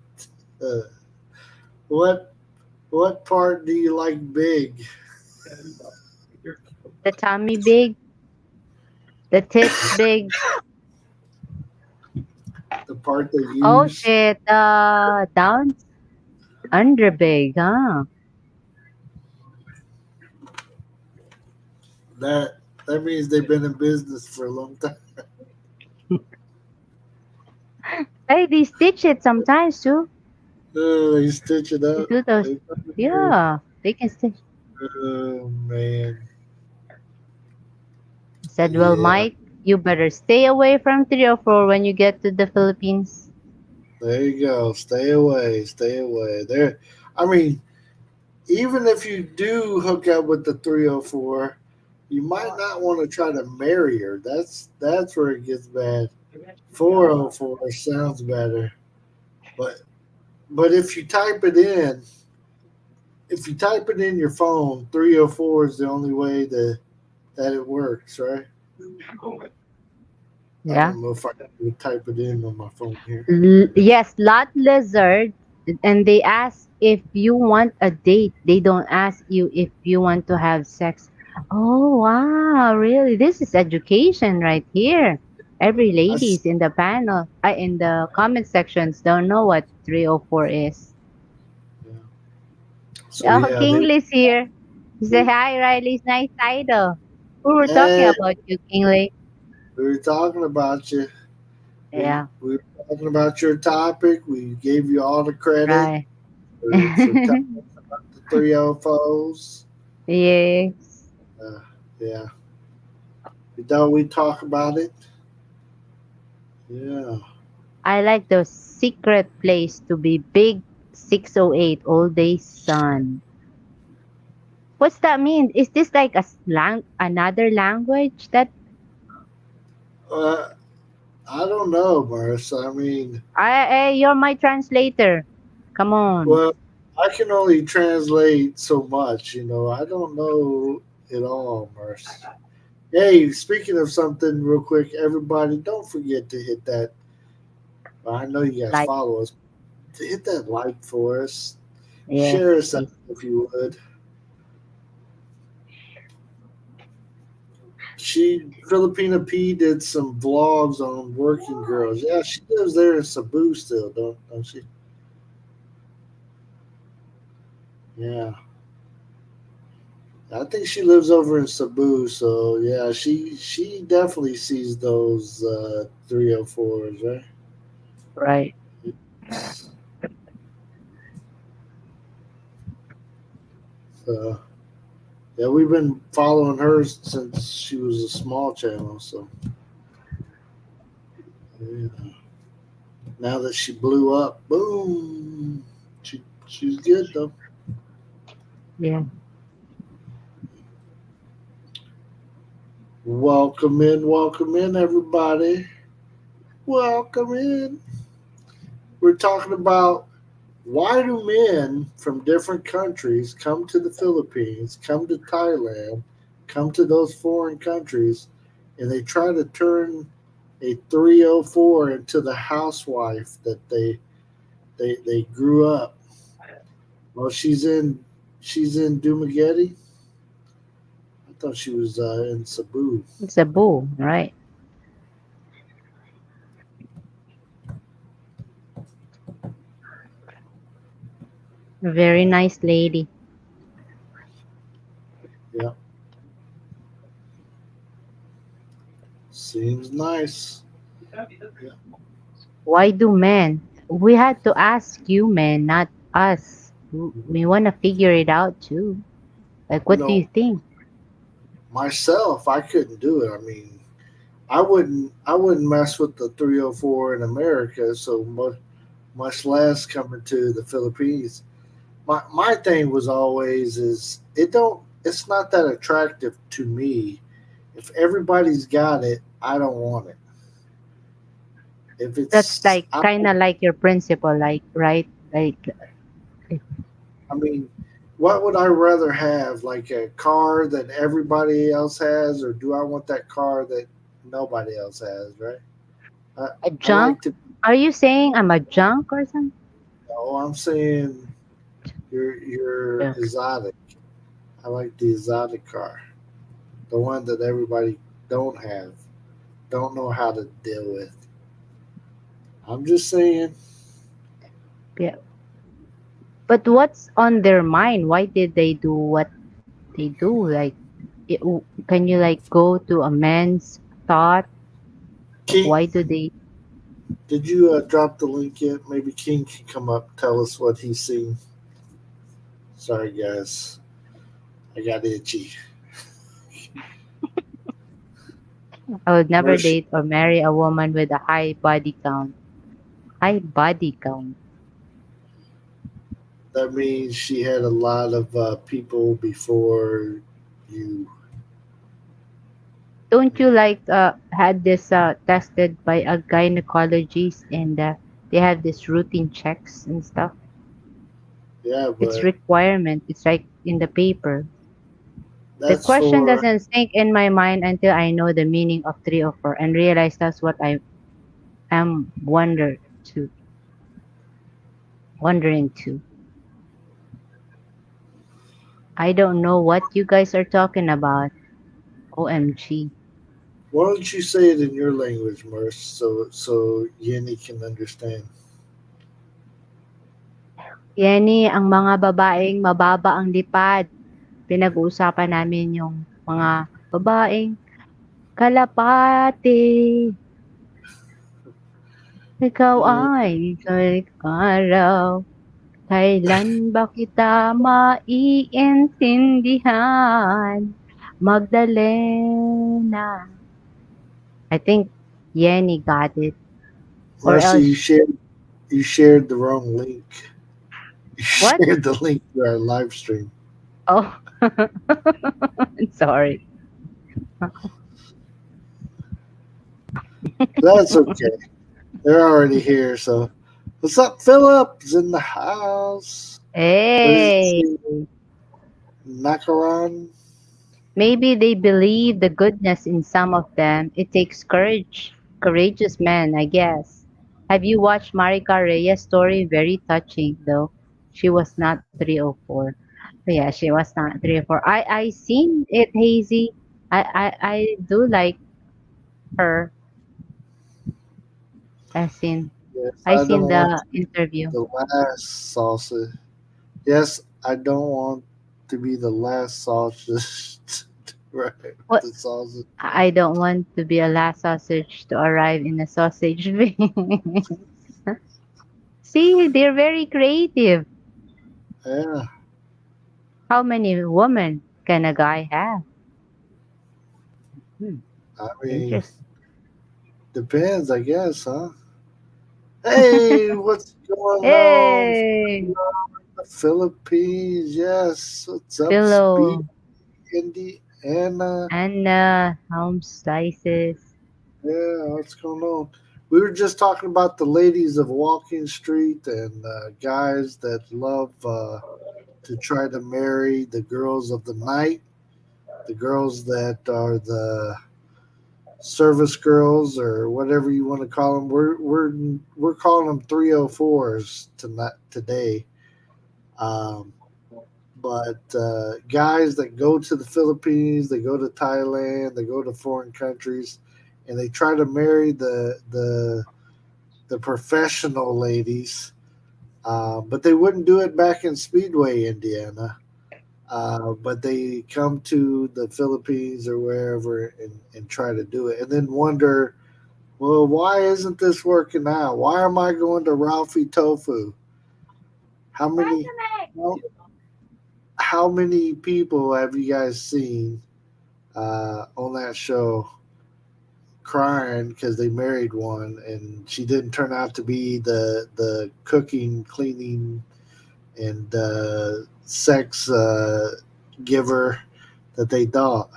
Uh, what what part do you like big? The tummy big, the tits big. The part they Oh use? shit, down under big, huh? That that means they've been in business for a long time. Hey, they stitch it sometimes too. They stitch it They up. do those. They, Yeah, they can stitch. oh man, Said, well, yeah. Mike, you better stay away from 304 when you get to the Philippines. There you go. Stay away. Stay away. There. I mean, even if you do hook up with the 304, you might not want to try to marry her. That's where it gets bad. 404 sounds better, but if you type it in, your phone, 304 is the only way that it works, right? I Yeah. don't know if I can type it in on my phone here. Yes, lot lizard. And they ask if you want a date. They don't ask you if you want to have sex. Oh, wow. Really? This is education right here. Every I s- ladies in the panel, in the comment sections don't know what 304 is. yeah. So Oh, yeah, Kingly's here. He said, hi, Riley's nice title. Who were talking hey, about you, Kingly? we were talking about you. We Yeah, we were talking about your topic. We gave you all the credit right. for telling the 304s. Yes. Uh, yeah, we thought we'd talk about it. Yeah. I like the secret place to be big 608 all day sun. What's that mean? Is this like a slang, another language that Uh, I don't know, Marissa. I mean, you're my translator. Come on. well, I can only translate so much. I don't know it all, Marissa. Hey, speaking of something, real quick, everybody, don't forget to hit that. I know you guys Like, follow us. To hit that like for us. yes, Share us out please. if you would. Filipina P did some vlogs on working girls. Yeah, she lives there in Cebu still, don't she? Yeah, I think she lives over in Cebu. So yeah, she definitely sees those 304s, right? Right. So yeah, we've been following her since she was a small channel. So yeah, now that she blew up, boom, she's good though. Yeah. Welcome in, everybody. Welcome in. We're talking about why do men from different countries come to the Philippines, come to Thailand, come to those foreign countries, and they try to turn a 304 into the housewife that they grew up. Well, she's in Dumaguete. I thought she was in Cebu. It's a boo, right? A very nice lady. Yeah, seems nice. Yeah. Why do men? We had to ask you, men, not us. We want to figure it out too. Like, You what do you know, think? myself, I couldn't do it. I mean, I wouldn't mess with the 304 in America, so much less coming to the Philippines. My thing was always is it's not that attractive to me. If everybody's got it, I don't want it. If That's it's like kind of like your principle, like, right? Like, I mean, what would I rather have? Like a car that everybody else has, or do I want that car that nobody else has? Right? I, a I like junk? to. Are you saying I'm a junk or something? Oh, I'm saying you're Yeah. exotic. I like the exotic car, the one that everybody don't have, don't know how to deal with. I'm just saying. Yeah. But what's on their mind? Why did they do what they do? Like, can you like go to a man's thought? King, Why do they? did you drop the link yet? Maybe King can come up tell us what he's seen. Sorry, guys, I got itchy. I would never Mercy. date or marry a woman with a high body count. High body count. That means she had a lot of people before you. Don't you like had this tested by a gynecologist and they have this routine checks and stuff? Yeah, It's but requirement. It's like in the paper. The that's question for. doesn't sink in my mind until I know the meaning of 304 and realize that's what I am wondering to. I don't know what you guys are talking about. OMG. Why don't you say it in your language, Merce, so Yenny can understand? Yenny, ang mga babaeng mababa ang lipad. Pinag-uusapan namin yung mga babaeng kalapati. Ikaw Mm, ay ika'y araw. Kailan ba kita maiintindihan? Magdalena. I think Yenny got it. Or Mercy, else, you shared the wrong link. You what? shared the link to our live stream. Oh, sorry. That's okay. They're already here. So, what's up, Philip? Is in the house. What does it Hey, say? Macaron? maybe they believe the goodness in some of them. It takes courage. Courageous men, I guess. Have you watched Marika Reyes' story? Very touching, though. She was not 304. Yeah, she was not 304. I seen it, Hazy. I do like her, as in Yes, I I seen don't want the to be interview. the last sausage. Yes, I don't want to be the last sausage. Right, What, the sausage. I don't want to be a last sausage to arrive in a sausage bin. See, they're very creative. Yeah, How many women can a guy have? Hmm, I mean, interesting. depends, I guess, huh? Hey, what's going on Hey, from the Philippines? Yes, what's up, Speed, pillow Indiana? and home slices. Yeah, what's going on? We were just talking about the ladies of Walking Street and guys that love to try to marry the girls of the night, the girls that are the service girls or whatever you want to call them. We're calling them 304s tonight today. Um, but guys that go to the Philippines, they go to Thailand, they go to foreign countries, and they try to marry the professional ladies. But they wouldn't do it back in Speedway, Indiana. But they come to the Philippines or wherever and try to do it, and then wonder, well, why isn't this working out? Why am I going to Ralphie Tofu? How many how, how many people have you guys seen on that show crying because they married one and she didn't turn out to be the cooking, cleaning, and sex giver that they thought?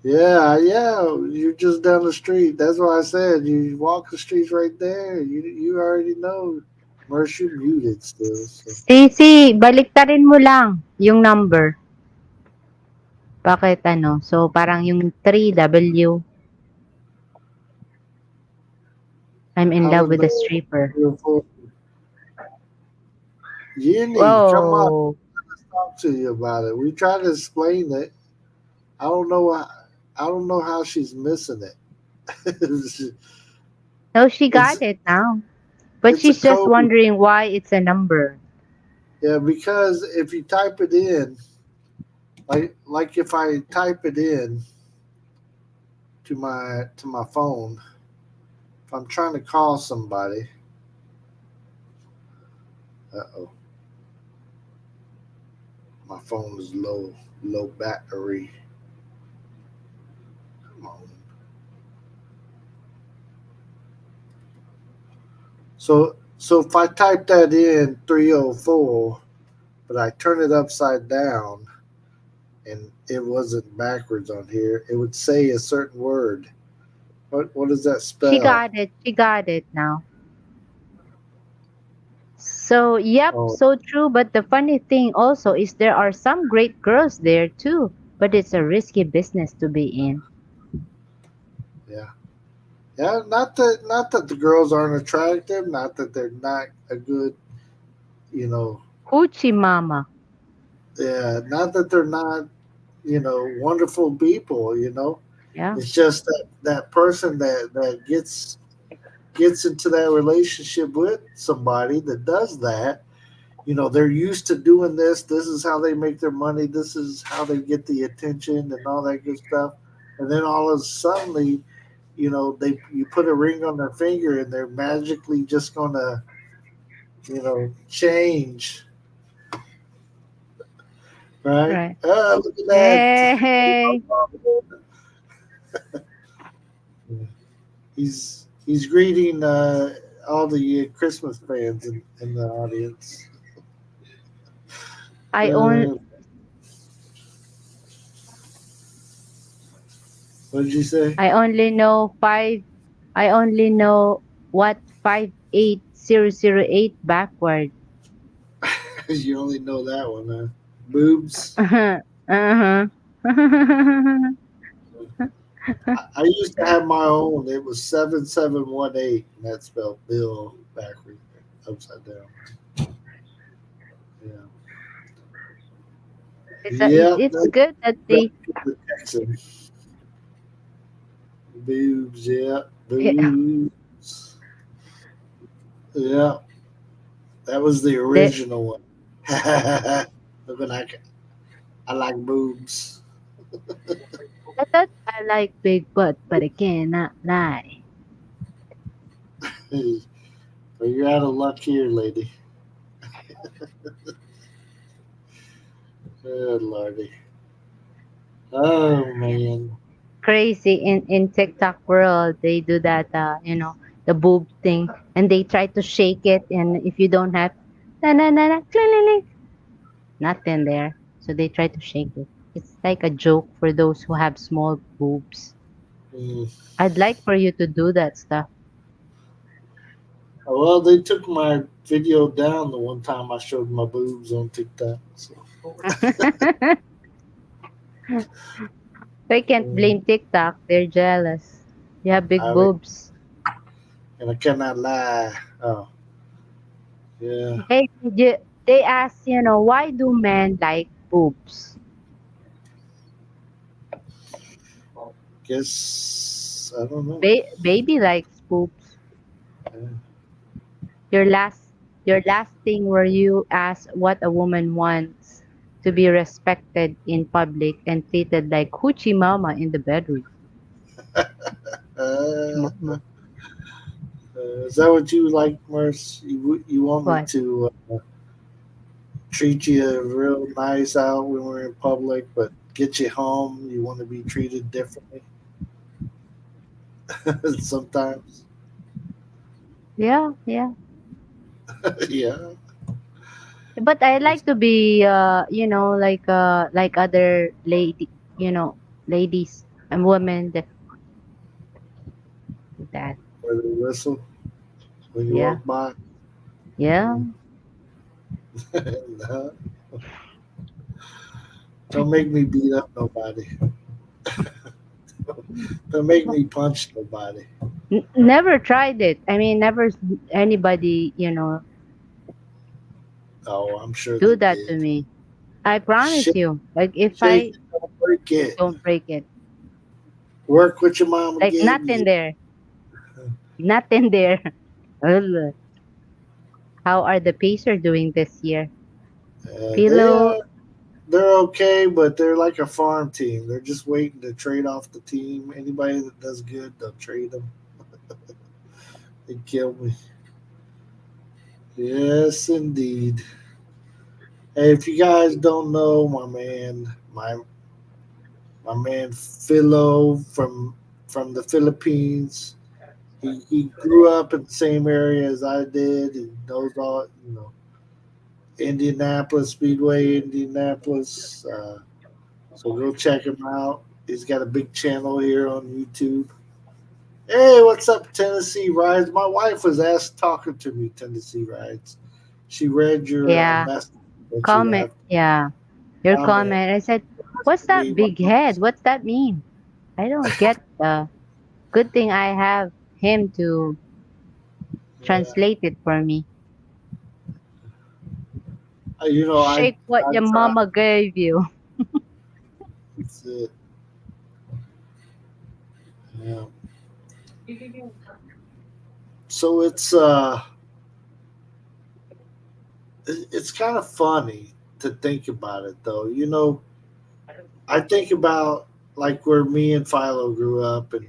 Yeah, yeah, you're just down the street. That's why I said you walk the streets right there. You already know. Mersh, you muted still. So Stacy, baliktarin mo lang yung number. Bakit ano? So, parang yung 3W, I'm in I love don't with a know. stripper. Yinny, come up. Whoa. Let's talk to you about it. We try to explain it. I don't know. I don't know how she's missing it. No, she it's got it now. But it's a she's just code. wondering why it's a number. Yeah, because if you type it in, like if I type it in to my phone, if I'm trying to call somebody, oh, my phone is low battery. Come on. So if I type that in 304, but I turn it upside down and it wasn't backwards on here, it would say a certain word. What does that She spell? got it. She got it now. So, yep, Oh, so true. But the funny thing also is there are some great girls there too. But it's a risky business to be in. yeah. Yeah, not that the girls aren't attractive, not that they're not a good, you know, Hoochie mama. yeah, not that they're not, wonderful people. Yeah, It's just that person that gets into that relationship with somebody that does that. They're used to doing this. This is how they make their money. This is how they get the attention and all that good stuff. And then all of a sudden, they you put a ring on their finger and they're magically just gonna, change, right? right. Look at that. Hey. He's greeting all the Christmas fans in the audience. I own Uh, what did you say? I only know five I only know what 58008 backward. You only know that one, huh? Boobs. Uh-huh. Uh-huh. I used to have my own. It was 7718, and that spelled Bill backwards, upside down. Yeah. Yeah, It's good that that's they the Texan. Boobs, yeah, yeah, boobs. Yeah, that was the they original one. Look at that. I like boobs. I thought I like big butt, but I cannot lie. Well, you're out of luck here, lady. Oh, lordy. Oh, man. Crazy in TikTok world, they do that the boob thing, and they try to shake it, and if you don't have na na na na cling, cling, cling, nothing there. So they try to shake it. It's like a joke for those who have small boobs. Mm. I'd like for you to do that stuff. Well, they took my video down the one time I showed my boobs on TikTok. So, I can't mm, blame TikTok. They're jealous. You have big I mean, boobs. and I cannot lie. Oh, yeah. Hey, they ask, why do men like boobs? Guess I don't know. Baby likes boobs. Yeah. Your last thing where you ask what a woman wants to be respected in public and treated like hoochie mama in the bedroom. Hoochie Uh, mama. is that what you like, Merce? You want me What? to treat you real nice out when we're in public, but get you home, you want to be treated differently sometimes? Yeah, yeah. Yeah. But I like to be like other ladies and women that do that. Or the whistle when you Yeah. walk by. Yeah. Mm. No, don't make me beat up nobody. Don't make me punch nobody. Never tried it. I mean, never anybody, Oh, I'm sure do they that to did. me. I promise Shake, you. Like if shake I it, don't break it. don't break it, Work what your mama like gave nothing you. there, nothing there. Ugh. How are the Pacers doing this year? They Pillow, they're okay, but they're like a farm team. They're just waiting to trade off the team. Anybody that does good, they'll trade them. They kill me. Yes, indeed. Hey, if you guys don't know, my man Philo from the Philippines. He grew up in the same area as I did. He knows all Indianapolis Speedway, Indianapolis. So go check him out. He's got a big channel here on YouTube. Hey, what's up, Tennessee Rides? My wife was asked talking to me, Tennessee Rides. She read your yeah, message that you comment, left. yeah, your Comment. comment. I said, "What's that Me, my big head? What's that mean?" I don't get the good thing I have him to yeah. translate it for me. You know, Shake what I your try. mama gave you. It's it. Yeah. So it's kind of funny to think about it though. I think about like where me and Philo grew up and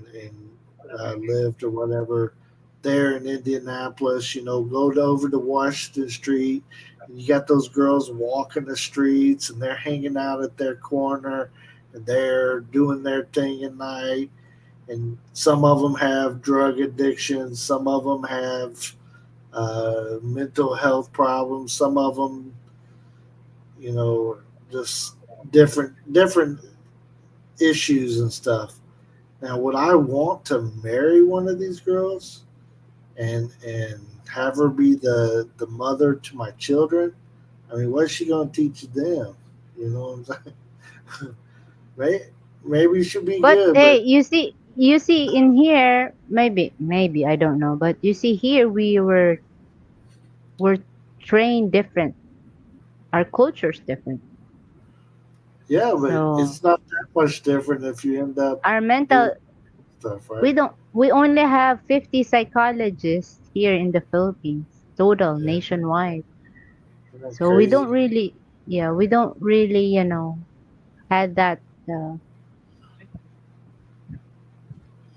lived or whatever there in Indianapolis. Go over to Washington Street, and you got those girls walking the streets, and they're hanging out at their corner, and they're doing their thing at night. And some of them have drug addictions, some of them have mental health problems, some of them, you know, just different issues and stuff. Now, would I want to marry one of these girls and have her be the mother to my children? I mean, what's she gonna teach them? You know what I'm saying? Maybe, maybe she be But good, hey, but you see in here, maybe I don't know, but you see here we're trained different. Our culture's different. Yeah, but So it's not that much different if you end up our mental doing stuff, we right? don't we only have 50 psychologists here in the Philippines, total Yeah, nationwide. isn't that So we don't crazy? really, yeah, we don't really, had that. Yeah,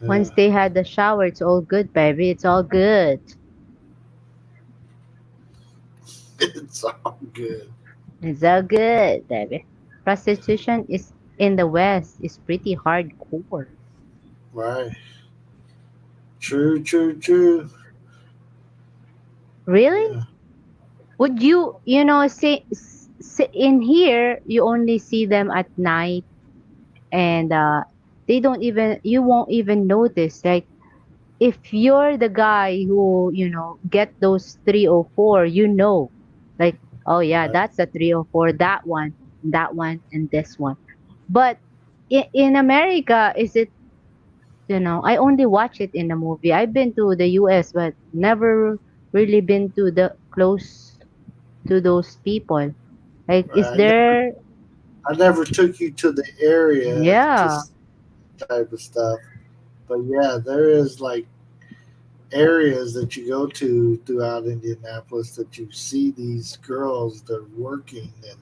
Once they had the shower, it's all good, baby. It's all good. it's all good, It's all good, baby. Prostitution is in the West is pretty hardcore. right? True, true, true. Really? Yeah, Would you, see in here, you only see them at night, and they don't even, you won't even notice. Like, if you're the guy who, get those 304, like, oh yeah, right, that's a 304, that one, and this one. But in America, is it, I only watch it in a movie. I've been to the US, but never really been to the close to those people. Like, is right. there, I never took you to the area to yeah, see type of stuff, but yeah, there is like areas that you go to throughout Indianapolis that you see these girls that are working and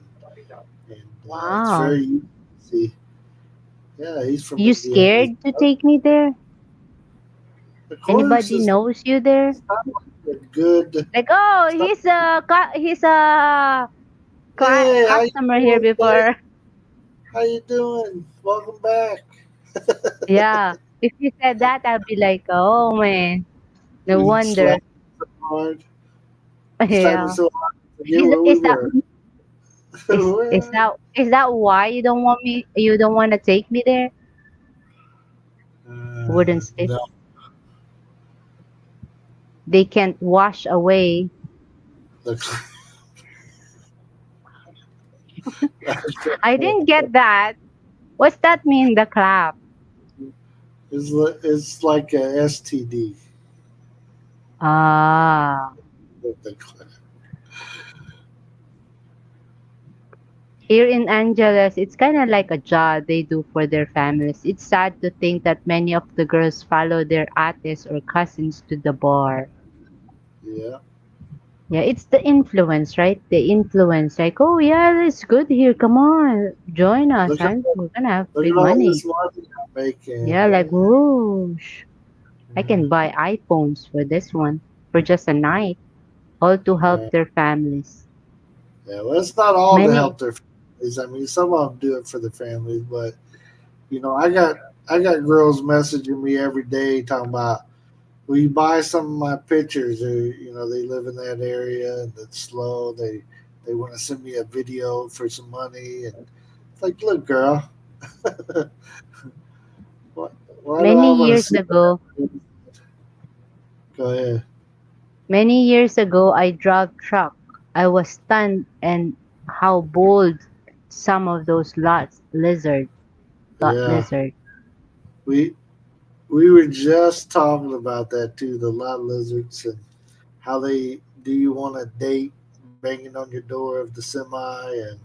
it's wow. very easy. Yeah, he's from You Indiana. scared to take me there? Of course, Anybody knows you there? it's not like a good. Like, oh, It's not, he's a hey, how you customer here doing, babe? before. How you doing? Welcome back. Yeah. If you said that, I'd be like, oh man, no We wonder. slapped so hard, slapped me Yeah. so hard. I forget Is where we is that were. is Where? that is that why you don't want to take me there? Wouldn't sleep. No. They can't wash away. The, I didn't get that. What's that mean? The clap. it's like a STD. Ah. The, Here in Angeles, it's kind of like a job they do for their families. It's sad to think that many of the girls follow their aunts or cousins to the bar. yeah. Yeah, it's the influence, right? The influence, like, oh yeah, it's good here. Come on, join us. Look at We're gonna have look free at all money. this money I'm making. Yeah, like, Yeah. whoosh. I can buy iPhones for this one for just a night, all to help Yeah. their families. Yeah. Well, it's not all to Many, help their families. I mean, some of them do it for the families, but I got girls messaging me every day talking about, will you buy some of my pictures? Or they live in that area and it's slow. They want to send me a video for some money, and it's like, look, girl, why, why do many I want to years see ago, that? Go ahead. Many years ago, I drove truck. I was stunned and how bold some of those lot Yeah, lizard. we we were just talking about that too. The lot lizards and how they do you want to date banging on your door of the semi and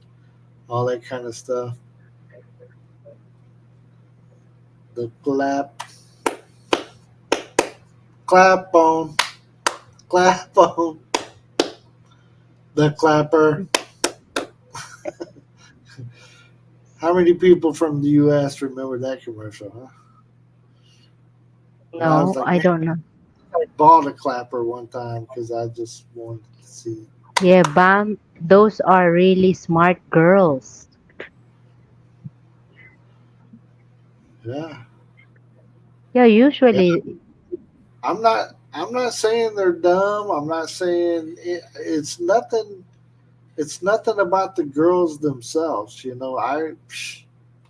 all that kind of stuff. The clap on, clap on, the clapper. How many people from the U.S. remember that commercial? Huh? And I was No, like, I man, don't know. I bought a clapper one time because I just wanted to see. Yeah, Bam, those are really smart girls. Yeah, Yeah, yeah. usually, I'm not saying they're dumb. I'm not saying it's nothing. It's nothing about the girls themselves. I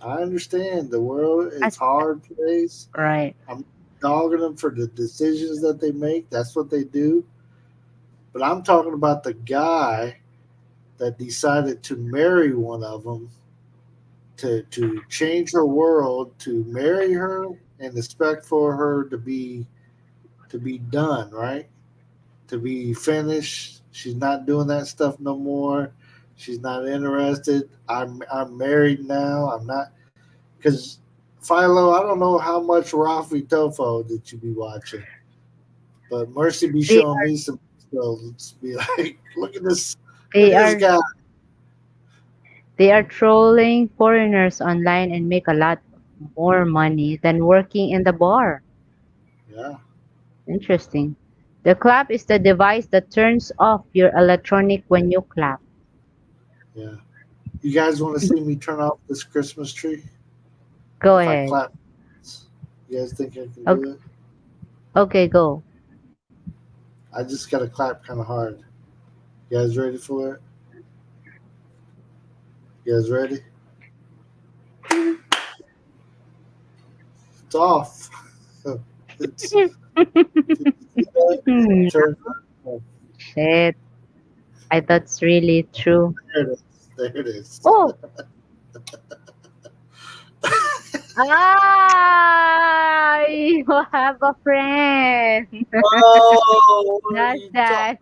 understand the world is as, hard place. right. I'm dogging them for the decisions that they make. That's what they do. But I'm talking about the guy that decided to marry one of them to change her world, to marry her and expect for her to be done, right? To be finished. She's not doing that stuff no more. She's not interested. I'm married now. I'm not because Philo. I don't know how much Rafi Tofo did you be watching, but Mercy be They showing are me some. So let's be like, look they at this are guy. they are trolling foreigners online and make a lot more money than working in the bar. Yeah, Interesting. The clap is the device that turns off your electronic when you clap. yeah. You guys want to see me turn off this Christmas tree Go if I ahead. clap? You guys think I can Okay, do it? okay, go. I just gotta clap kind of hard. You guys ready for it? You guys ready? It's off. it's Hmm, turned off. shit. I thought it's really true. There it is. There it is. Oh, you have a friend. Oh, what are That's you that. talking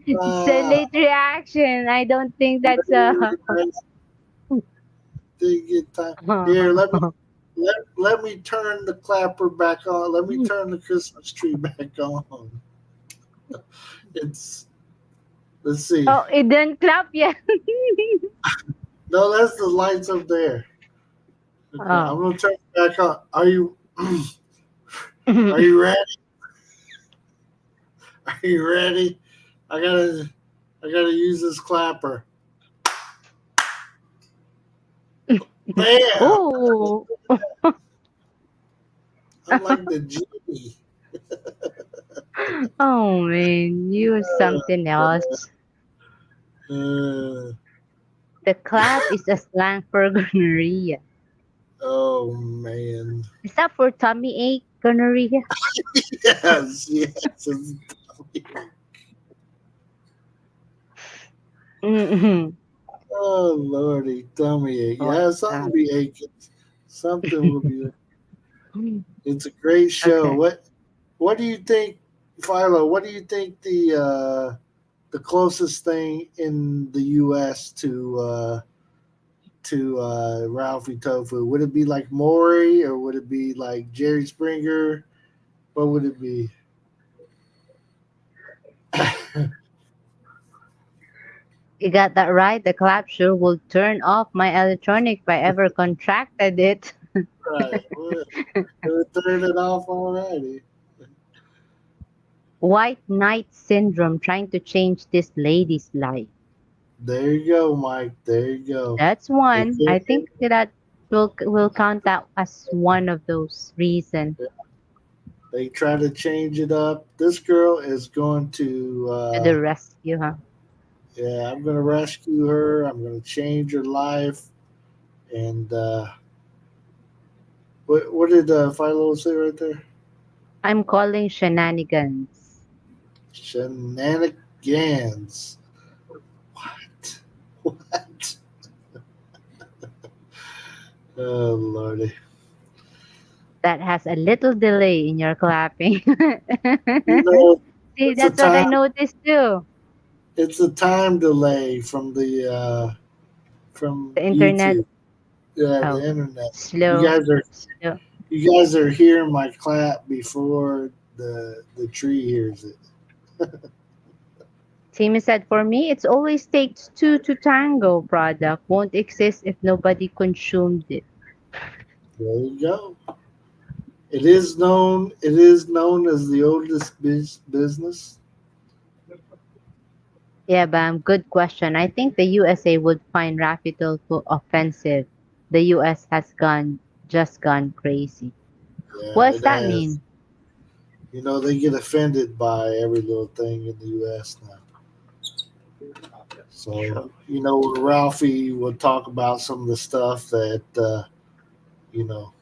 It's a about? late reaction. I don't think that's a. I didn't get time. Here, let me turn the clapper back on. Let me turn the Christmas tree back on. It's let's see. Oh, it didn't clap yet. No, that's the lights up there. Okay, I'm Oh. gonna turn it back on. Are you are you ready? Are you ready? I gotta I gotta use this clapper. Bam! Oh, I'm like the genie. oh man, you are something else. Uh, The clap is a slang for gonorrhea. oh man. Is that for tummy ache gonorrhea? Yes, yes. Mm-hmm. Oh lordy, tummy ache. What Yeah, something that? be aching. Something will be. It's a great show. Okay. What do you think, Philo? What do you think the closest thing in the U.S. to Ralphie Tofu? Would it be like Maury or would it be like Jerry Springer? What would it be? Right. You got that right. The clap sure will turn off my electronic if I ever contracted it. Well, we turned it off already. White knight syndrome trying to change this lady's life. There you go, Mike. There you go. That's one. I AKA, think that will count that as one of those reasons they try to change it up. This girl is going to the rescue, huh? yeah, I'm going to rescue her. I'm going to change her life. And what did Philo say right there? I'm calling shenanigans. Shenanigans. What? What? Oh, Lordy. That has a little delay in your clapping. You know, See, it's a that's what I time. noticed too. It's a time delay from The internet, YouTube. Yeah, oh, the internet. You slow, guys are slow. you guys are hearing my clap before the tree hears it. Timmy said, for me, it's always takes two to tango product. Won't exist if nobody consumed it. There you go. It is known as the oldest business. Yeah, Bam, good question. I think the USA would find Rapital too offensive. The US has just gone crazy. Yeah, What does it that has. mean? They get offended by every little thing in the U.S. now. So True. Ralphie will talk about some of the stuff that you know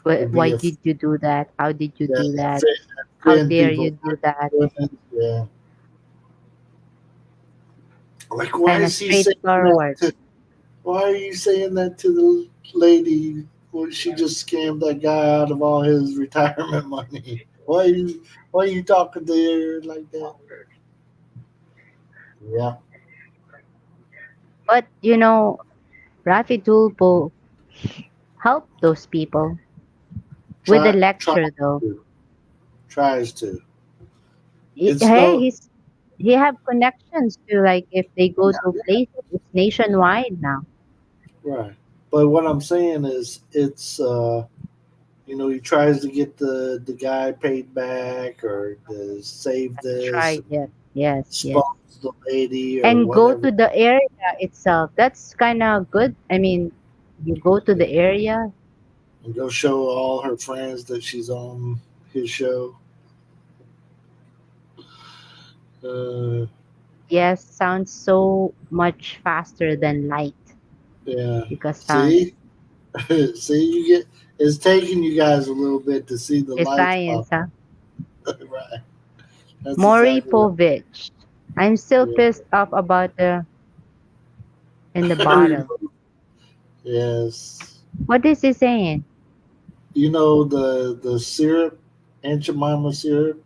could Why be did you do that? How did you yeah, do that? How offend dare you people. do that? Yeah, like why Kind of is he saying that? straightforward. Why are you saying that to the lady? Well, she just scammed that guy out of all his retirement money. Why are you talking to her like that? Yeah, But Rafi Tulpo helped those people with the Try lecture, though. to tries to. It's Hey, no he have connections to, like, if they go yeah, to places, it's nationwide now. right. But what I'm saying is, it's he tries to get the guy paid back or to save That's this right. and Yes, yes, yes. sponsor the lady or And go whatever, to the area itself. That's kind of good. I mean, you go to the area. and go show all her friends that she's on his show. Uh, Yes, sounds so much faster than light yeah. because sound See, see, you get it's taking you guys a little bit to see the is lights pop. science, huh? Right. That's Maury exactly right. Povich. I'm still Yeah. pissed off about the in the bottle. Yes. What is he saying? The syrup, Aunt Jemima syrup.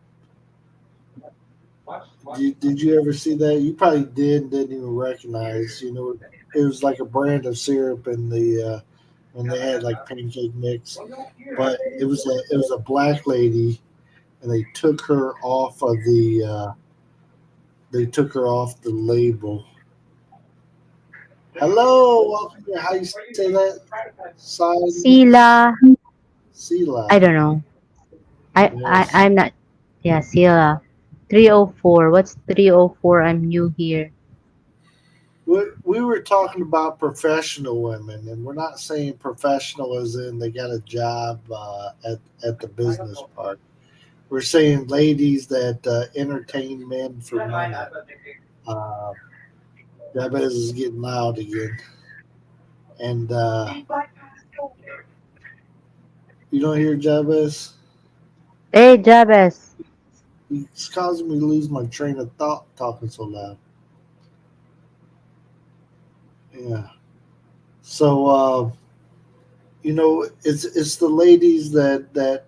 Did you ever see that? You probably didn't even recognize. It was like a brand of syrup in the when they had like pancake mix, but it was a black lady, and they took her off the label. Hello, welcome to how you say that? Sign Sila. I Sila. don't know. Yes. I'm not. Yeah, Sila. 304. What's 304? I'm new here. We were talking about professional women, and we're not saying professional as in they got a job at the business part. We're saying ladies that entertain men for money. Uh, Jabez is getting loud again, and you don't hear Jabez. Hey, Jabez. He's causing me to lose my train of thought talking so loud. Yeah. So it's the ladies that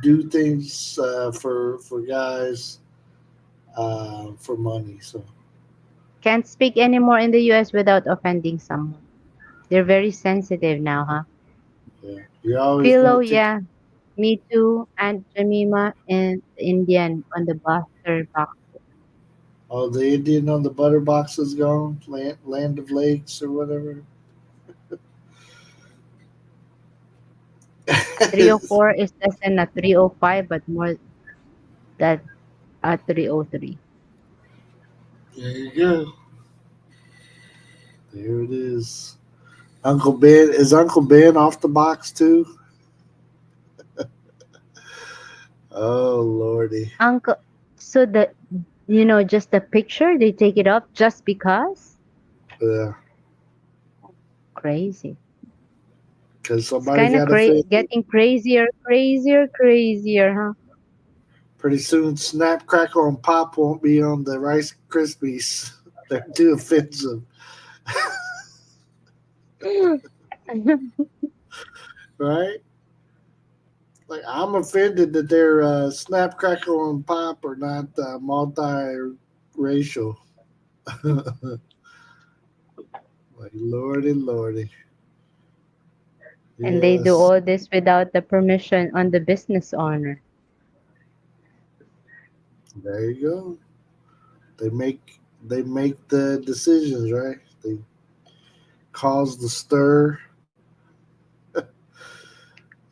do things for guys for money. So Can't speak anymore in the US without offending someone. They're very sensitive now, huh? yeah, you're always Philo, gonna think. yeah. Me too. And Jamima and the Indian on the buster box. Oh, the Indian on the butter box is gone. Land of Lakes or whatever. A 304 is less than a 305, but more than a 303. There you go. There it is. Uncle Ben is Uncle Ben off the box too. Oh lordy. Uncle, so just the picture, they take it up just because? Yeah, Crazy. because It's somebody kind of got offended. getting crazier, crazier, crazier, huh? Pretty soon, Snap, Crackle, and Pop won't be on the Rice Krispies. They're too offensive, right? Like I'm offended that their Snap, Crackle, and Pop are not multi-racial. Like lordy, lordy. And they do Yes, all this without the permission on the business owner. there you go. They make the decisions, right? They cause the stir.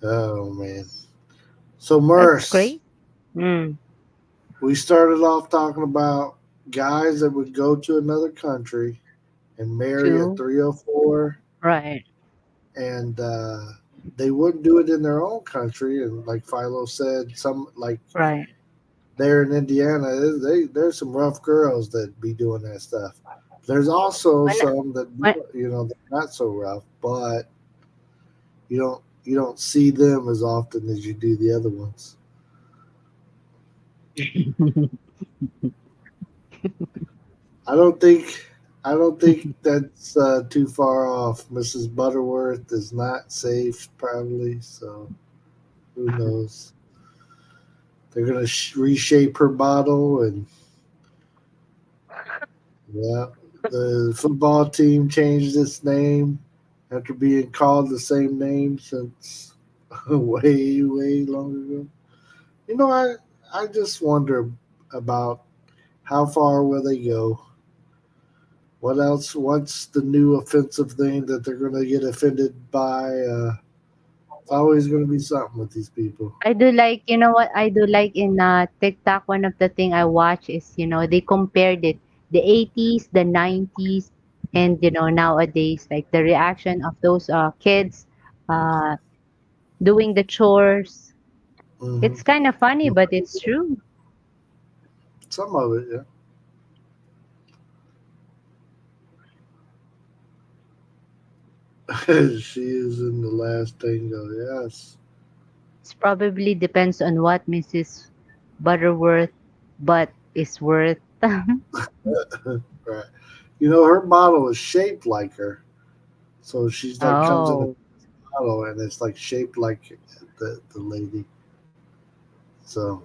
Oh man. So That's Merce, great. Mm, we started off talking about guys that would go to another country and marry a two. 304, Right, and they wouldn't do it in their own country. And like Philo said, some like right. there in Indiana, there's some rough girls that be doing that stuff. There's also When, some that when, they're not so rough, but you don't see them as often as you do the other ones. I don't think I don't think that's too far off. Mrs. Butterworth is not safe, probably. So who knows? They're gonna reshape her bottle, and yeah, The football team changed its name after being called the same name since way, way long ago. You know, I just wonder about how far will they go? What else? What's the new offensive thing that they're going to get offended by? It's always going to be something with these people. I do like, you know what I do like in TikTok, one of the thing I watch is, they compared it, the 80s, the 90s, and nowadays, like the reaction of those kids uh doing the chores. Hmm. It's kind of funny, but it's true. Some of it, yeah. She is in the last tango. Yes, It's probably depends on what Mrs. Butterworth but is worth. right. You know, her bottle is shaped like her, so she's like comes in a Oh, bottle and it's like shaped like the lady. So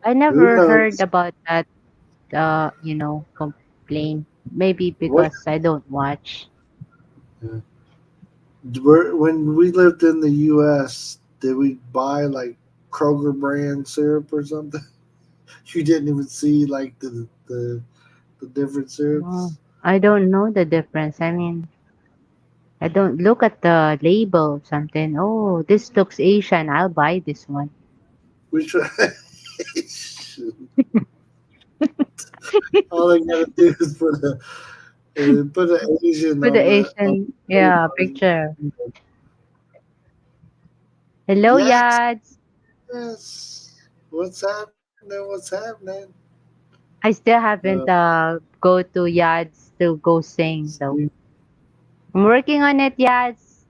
I who never heard knows? about that complaint. Maybe What because I don't watch. uh, when we lived in the U.S., did we buy like Kroger brand syrup or something? You didn't even see like the different Oh, syrups. I don't know the difference. I mean, I don't look at the label or something. Oh, this looks Asian. I'll buy this one. Which all they gotta do is put an Asian For the on Asian, the yeah, label. picture. Hello, Yes, Yads. yes. What's happening? What's happening? I still Uh, haven't go to Yads to go sing though. see, I'm working on it, Yads.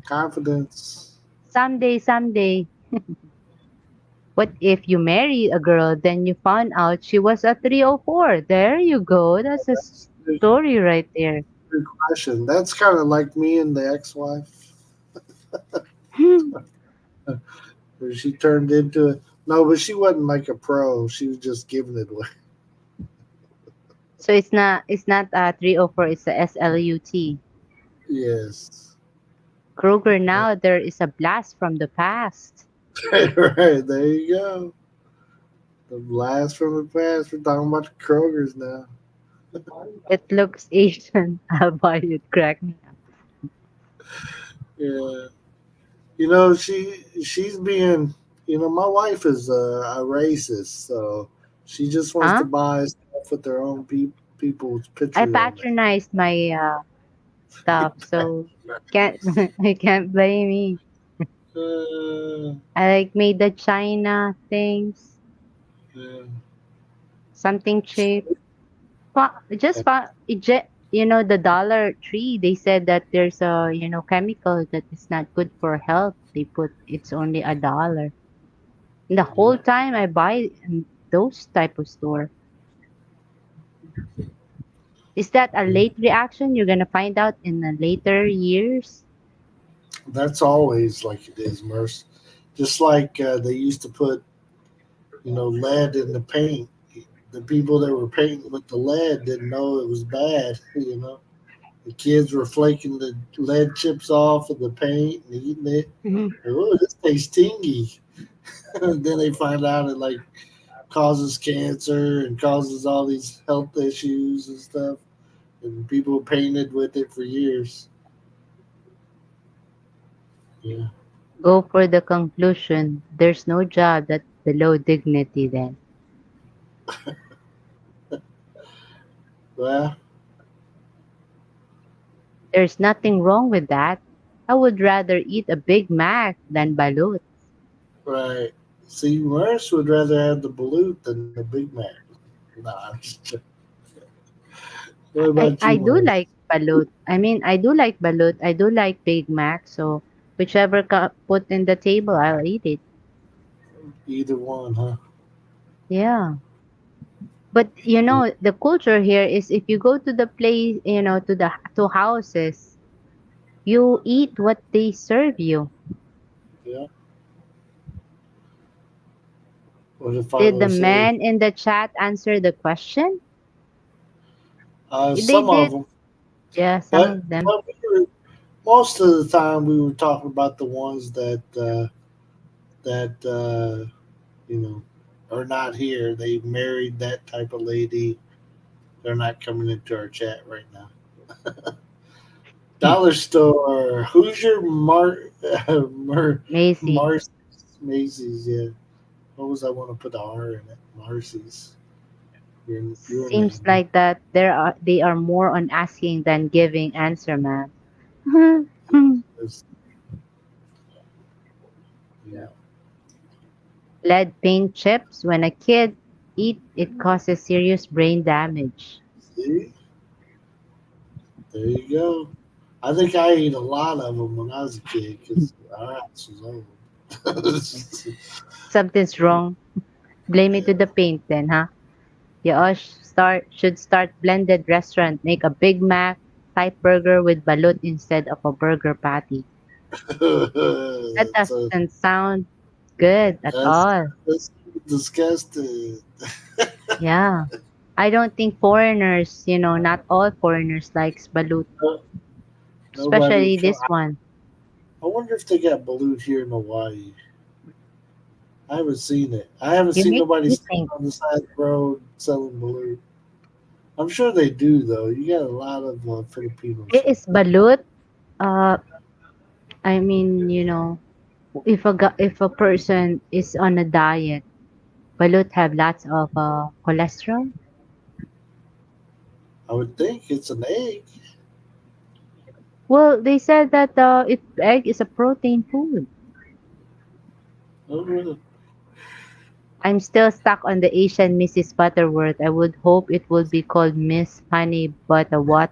confidence. Someday, someday. What if you marry a girl, then you found out she was a 304? There you go. That's a That's a story right there. good question. That's kind of like me and the ex-wife, where she turned into it. No, but she wasn't like a pro. She was just giving it away. So it's not a 304, it's a SLUT. Yes. Kroger Yeah. now there is a blast from the past. Right, there you go. The blast from the past. We're talking about the Krogers now. It looks Asian. I'll buy it. Crack me up. Yeah. You know, she's being, my wife is a racist, so she just wants to Huh? buy stuff with their own people's I pictures on there. patronized my stuff, so can't I can't blame me. uh, I like made the China things, yeah. something cheap. Just the Dollar Tree. They said that there's a chemical that is not good for health. They put it's only $1. The Yeah. whole time I buy in those type of store. Is that a Yeah. late reaction? You're gonna find out in the later years. That's always like it is, Merce. Just like they used to put, lead in the paint. The people that were painting with the lead didn't know it was bad. The kids were flaking the lead chips off of the paint and eating it. Mhm. Oh, this tastes tingy. Then they find out it like causes cancer and causes all these health issues and stuff. And people painted with it for years. Yeah. Go for the conclusion. There's no job that's below dignity then. Well, There's nothing wrong with that. I would rather eat a Big Mac than balut. right. See, Morris would rather have the balut than the Big Mac. Nah, I'm just joking. What about I you, do Morris? like balut. I mean, I do like balut. I do like Big Mac. So whichever put in the table, I'll eat it. Either one, huh? Yeah. But Yeah. the culture here is if you go to the place, to houses, you eat what they serve you. Yeah. What did Did the Philo say? man in the chat answer the question? They Some of did. them, Yeah, some but of them. most of the time we were talking about the ones that you know are not here. They married that type of lady. They're not coming into our chat right now. Hmm. Dollar store, Hoosier, Macy. Marcy's, Macy's. Yeah, what was I want to put the R in it? Marcy's. Your Seems name. like that they are more on asking than giving answer, man. It's- yeah. Lead paint chips. When a kid eat, it causes serious brain damage. See, there you go. I think I ate a lot of them when I was a kid because our house was old. Something's wrong. Blame it to the paint then, huh? You all should start blended restaurant. Make a Big Mac type burger with balut instead of a burger patty. That so doesn't sound good at that's all. that's disgusting. Yeah. I don't think foreigners, not all foreigners likes balut, No- Nobody. especially this one. I wonder if they got balut here in Hawaii. I haven't seen it. I haven't You seen make nobody me standing think. on the side of the road selling balut. I'm sure they do though. You got a lot of Filipinos here. Is balut, uh, I mean, if a person is on a diet, balut have lots of cholesterol. I would think it's an egg. Well, they said that egg is a protein food. Oh, really? I'm still stuck on the Asian Mrs. Butterworth. I would hope it would be called Miss Honey Butterworth.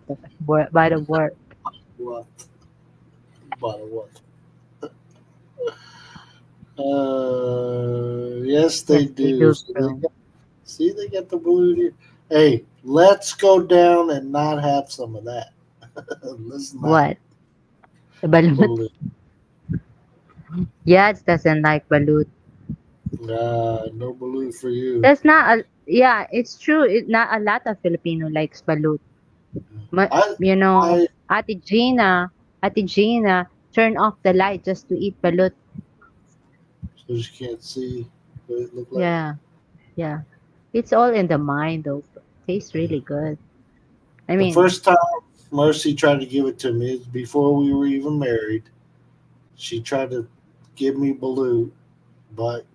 What? But what? Yes, they Yes, they do. do, So bro. see, they got the balut here. Hey, let's go down and not have some of that. Let's not What? The balut? balut. Yats doesn't like balut. No balut for you. That's not a, yeah, it's true. Not a lot of Filipino likes balut. I, I, Ate Gina, turn off the light just to eat balut. so you can't see what it looked like. Yeah, yeah. It's all in the mind, though. Tastes really good. I The mean, first time Mercy tried to give it to me is before we were even married. She tried to give me balut, but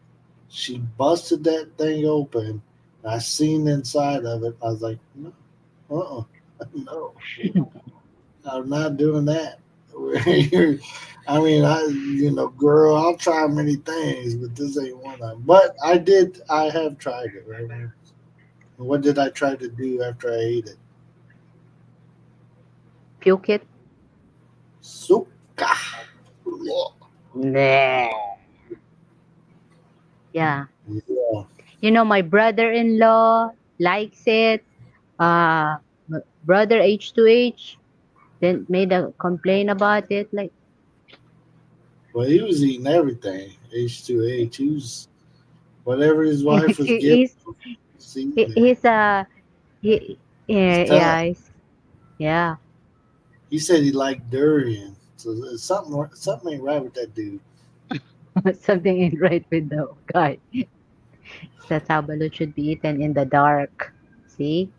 she busted that thing open. I seen inside of it. I was like, no, no, I'm not doing that. I mean, girl, I'll try many things, but this ain't one of them. But I did. I have tried it. Right? What did I try to do after I ate it? puke it. Suka. Nah. Yeah. Yeah. My brother-in-law likes it. Brother H2H then made a complaint about it. Like, Well, he was eating everything. H2H. He was whatever his wife was giving he's him. He's eating he, it. he's He's yeah, tough. yeah. He said he liked durian. So there's something ain't right with that dude. Something ain't right with the guy. That's how balut should be eaten in the dark. See?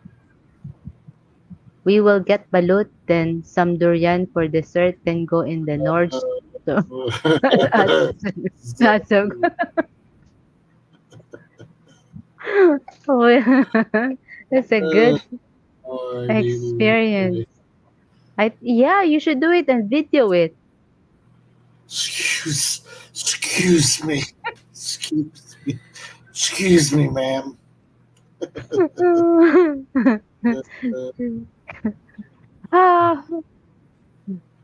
We will get balut, then some durian for dessert, then go in the north. So that's not so good. Oh, yeah. That's a good experience. Yeah, you should do it and video it. Excuse, excuse me, excuse me, excuse me, ma'am. Uh, Ah,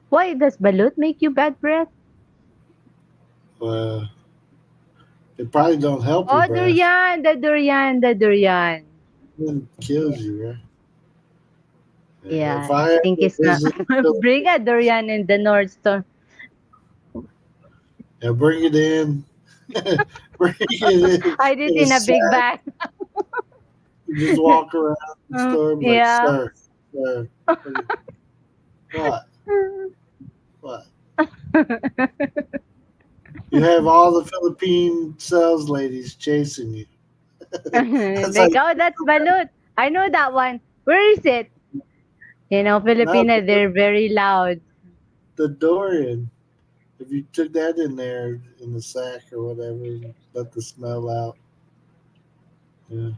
why does balut make you bad breath? uh, it probably don't help your Oh, breath. the durian. It Yeah, kills you, right? If yeah. I I think ever it's not. visit, Bring a durian in the north. So yeah, bring it in. Bring it Hide it in a in a big sack. bag. You just walk around the store and be like, Yeah. sir, what, what? You have all the Philippine sales ladies chasing you. That's Like, like, oh, that's balut. I know that one. Where is it? not Filipina, they're very loud. the Dorian. If you took that in there in the sack or whatever, and let the smell out. Yeah.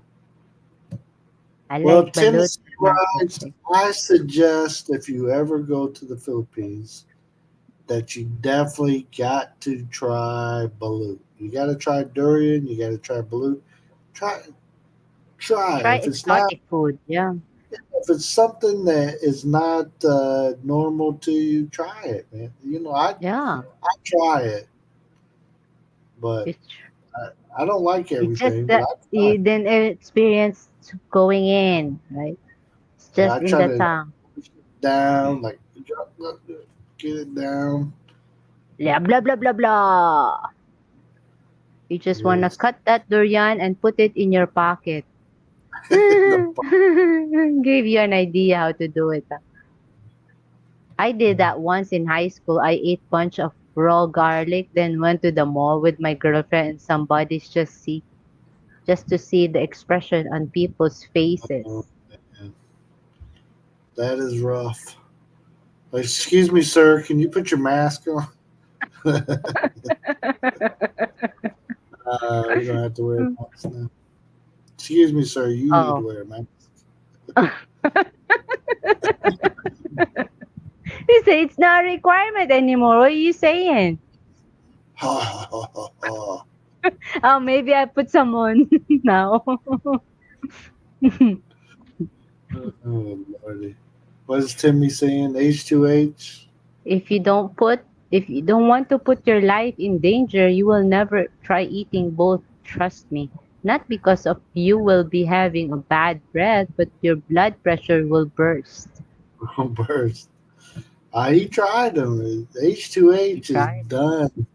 I Well, like balut, Tennessee but not that rides, big. I suggest if you ever go to the Philippines that you definitely got to try balut. You got to try durian. You got to try balut. Try, try. Try exotic food. Yeah. If it's something that is not normal to you, try it, man. Yeah. I try it, but It's I don't like it's just everything. But that I try. you didn't experience going in, right? It's Yeah, just I in try the to tongue. push it down, like get it down. Blah blah blah blah blah. You just wanna Yes, cut that durian and put it in your pocket. the Give you an idea how to do it. I did that once in high school. I ate bunch of raw garlic, then went to the mall with my girlfriend and somebody's just to see the expression on people's oh, faces. man, that is rough. Excuse me, sir. Can you put your mask on? We don't have to wear masks now. Excuse me, sir. You need to Oh. wear a mask. You say it's not a requirement anymore. What are you saying? Oh, maybe I put some on now. Oh, Lordy. What is Timmy saying? H2H? if you don't put if you don't want to put your life in danger, you will never try eating both. Trust me. Not because of you will be having a bad breath, but your blood pressure will burst. Burst. He tried them. You H2H is tried. done.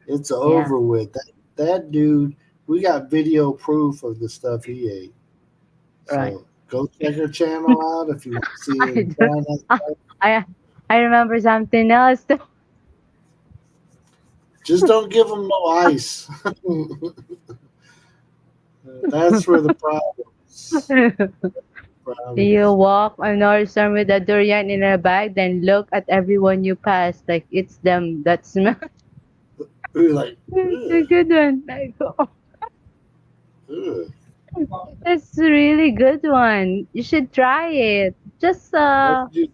It's Yeah, over with. That dude, we got video proof of the stuff he ate. right. So go check her channel out if you want to see I him do. trying that Ah, stuff. I I remember something else. Just don't give him no ice. That's where the problem is. Problem. You walk on Northern with a durian in a bag, then look at everyone you pass like it's them that smell. We're like, It's a ugh, good one. Like, oh, ugh. it's a really good one. You should try it. Just What did you?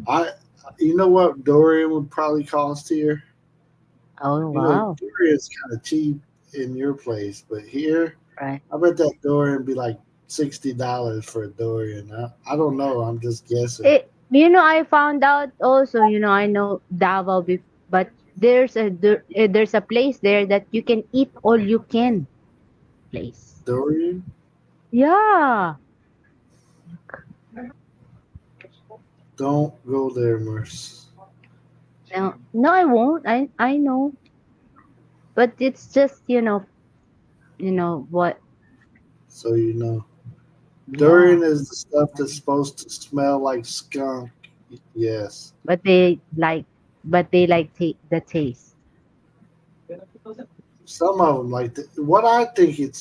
I. You know what Dorian would probably cost here? oh wow. Dorian's kind of cheap in your place, but here, Right. I bet that Dorian be like $60 for a Dorian. I don't know. I'm just guessing. I found out also, I know Davao, but there's a place there that you can eat all you can place. Dorian? Yeah. Don't go there, Merce. No, no, I won't. I know, but it's just what? So you know. Yeah. Durian is the stuff that's supposed to smell like skunk. Yes. But they like the taste. Some of them like what I think it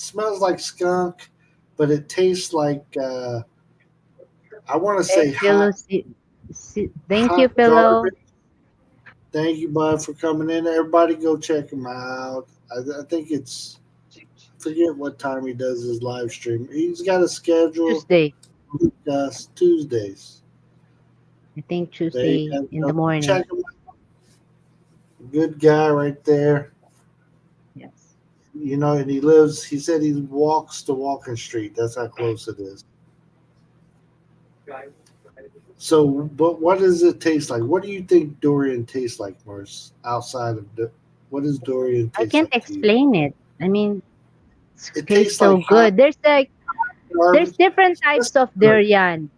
smells like skunk, but it tastes like I want to Okay, say Philo, thank you, hot Philo. garbage. Thank you, bud, for coming in. Everybody, go check him out. I think it's I forget what time he does his live stream. He's got a schedule. Tuesday. Tuesdays. I think There you Tuesday go. in So the morning. check him out. Good guy right there. Yes. And he lives. He said he walks to Walking Street. That's how close it is. So, but what does it taste like? What do you think durian tastes like, Morris? Outside of what does durian I taste can't like to you? explain it. I mean, it It tastes tastes like so hot good. There's garbage. different It's just types of good, durian.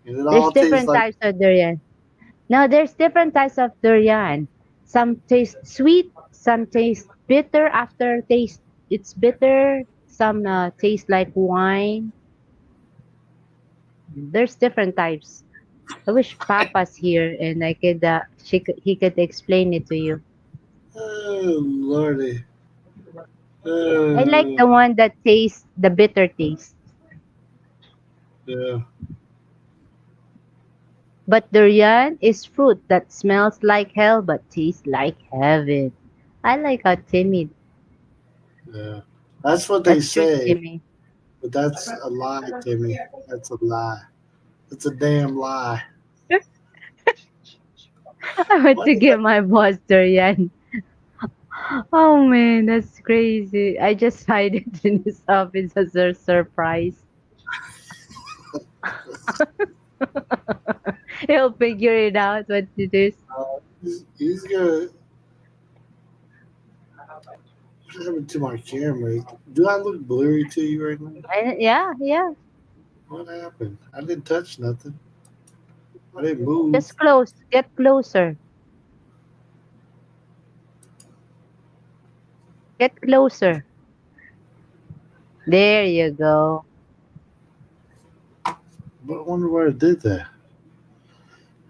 and it There's all tastes different like types of durian. No, there's different types of durian. Some taste sweet, some taste bitter after taste. It's bitter. Some taste like wine. There's different types. I wish Papa's here and he could explain it to you. Oh lordy. I like Uh, the one that tastes the bitter taste. yeah. But durian is fruit that smells like hell but tastes like heaven. I like how timid. Yeah. That's what they That's true, say, Timmy. but that's a lie, Timmy. That's a lie. It's a damn lie. I want What to is that? give my boss durian. Oh man, that's crazy. I just hide it in his office as a surprise. He'll figure it out what it is. He's gonna. What happened to my camera? Do I look blurry to you right now? Yeah, yeah. What happened? I didn't touch nothing. I didn't move. Just close. Get closer. Get closer. There you go. But I wonder why I did that.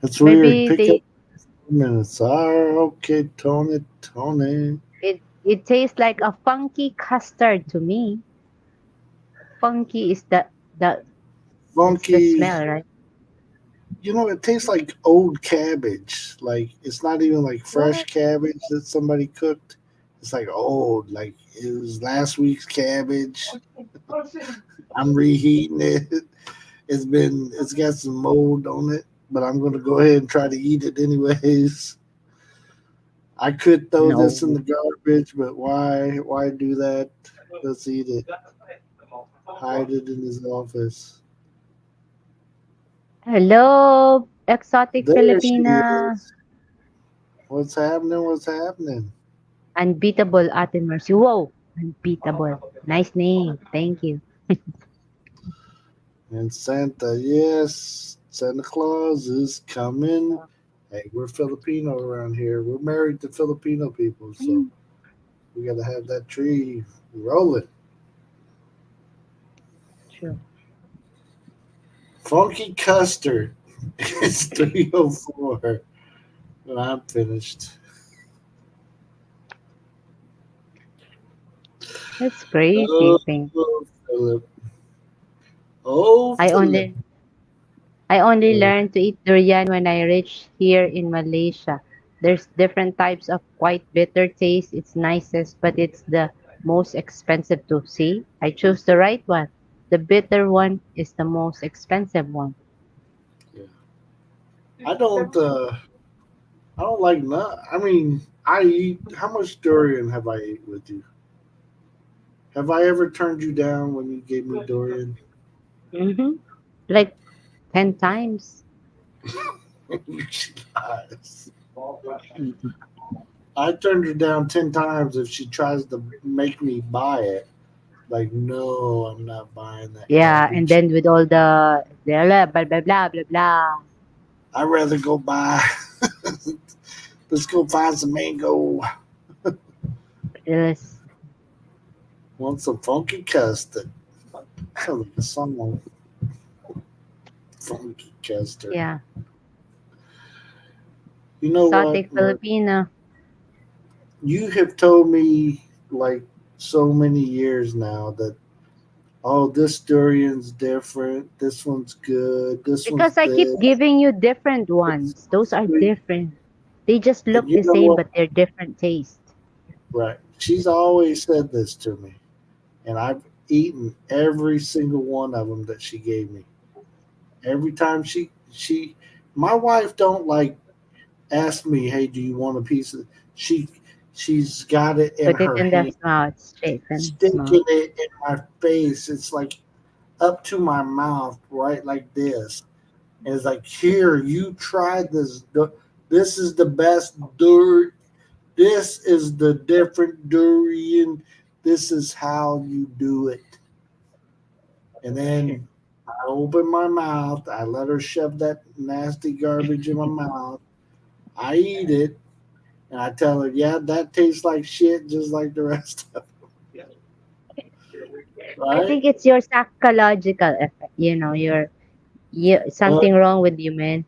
That's weird. Maybe Pick up they 2 minutes. Okay, Tony, Tony. it tastes like a funky custard to me. Funky is the it's the Funky. smell, right? It tastes like old cabbage. Like it's not even like fresh What? cabbage that somebody cooked. It's like old. Like it was last week's cabbage. I'm reheating it. It's got some mold on it, but I'm gonna go ahead and try to eat it anyways. I could throw this in No. the garbage, but why do that? Let's eat it. Hide it in his office. Hello, exotic There she Filipina. is. What's happening? What's happening? Unbeatable Ate Mercy. Whoa, unbeatable. Nice name. Thank you. And Santa, yes, Santa Claus is coming. Hey, we're Filipino around here. We're married to Filipino people, so Mm, we got to have that tree rolling. true. Funky custard. It's 3:04, and I'm finished. That's crazy Oh, thing. Philip. Oh, I Philip. only I only Uh, learned to eat durian when I reached here in Malaysia. There's different types of quite bitter taste. It's nicest, but it's the most expensive too. See, I chose the right one. The bitter one is the most expensive one. yeah. I don't. I don't like nut. I mean, I eat. How much durian have I ate with you? Have I ever turned you down when you gave me durian? Mm-hmm. Like 10 times. She lies. I turned her down 10 times if she tries to make me buy it. Like, no, I'm not buying that Yeah, and garbage. then with all the blah blah blah blah blah blah blah. I'd rather go buy. Let's go find some mango. Yes. Want some funky custard? Sounds like a song. Funky custard. Yeah. You know Exotic what, Mark? Filipina. You have told me like so many years now that this durian's different. This one's good. This one's Because I keep this. giving you different It's ones. Those are sweet. different. They just And look you the know same, what? but they're different taste. Right. She's always said this to me, and I've eaten every single one of them that she gave me. Every time my wife don't like ask me, "Hey, do you want a piece of?" She, she's got it in Put it her in the hand, mouth, straight in the sticking mouth. it in my face. It's like up to my mouth, right like this. And it's like, here, you try this. This is the best This is the different durian. This is how you do it. And then I open my mouth. I let her shove that nasty garbage in my mouth. I eat it. And I tell her, yeah, that tastes like shit, just like the rest of it, I right? think it's your psychological effect. You But something wrong with you, man.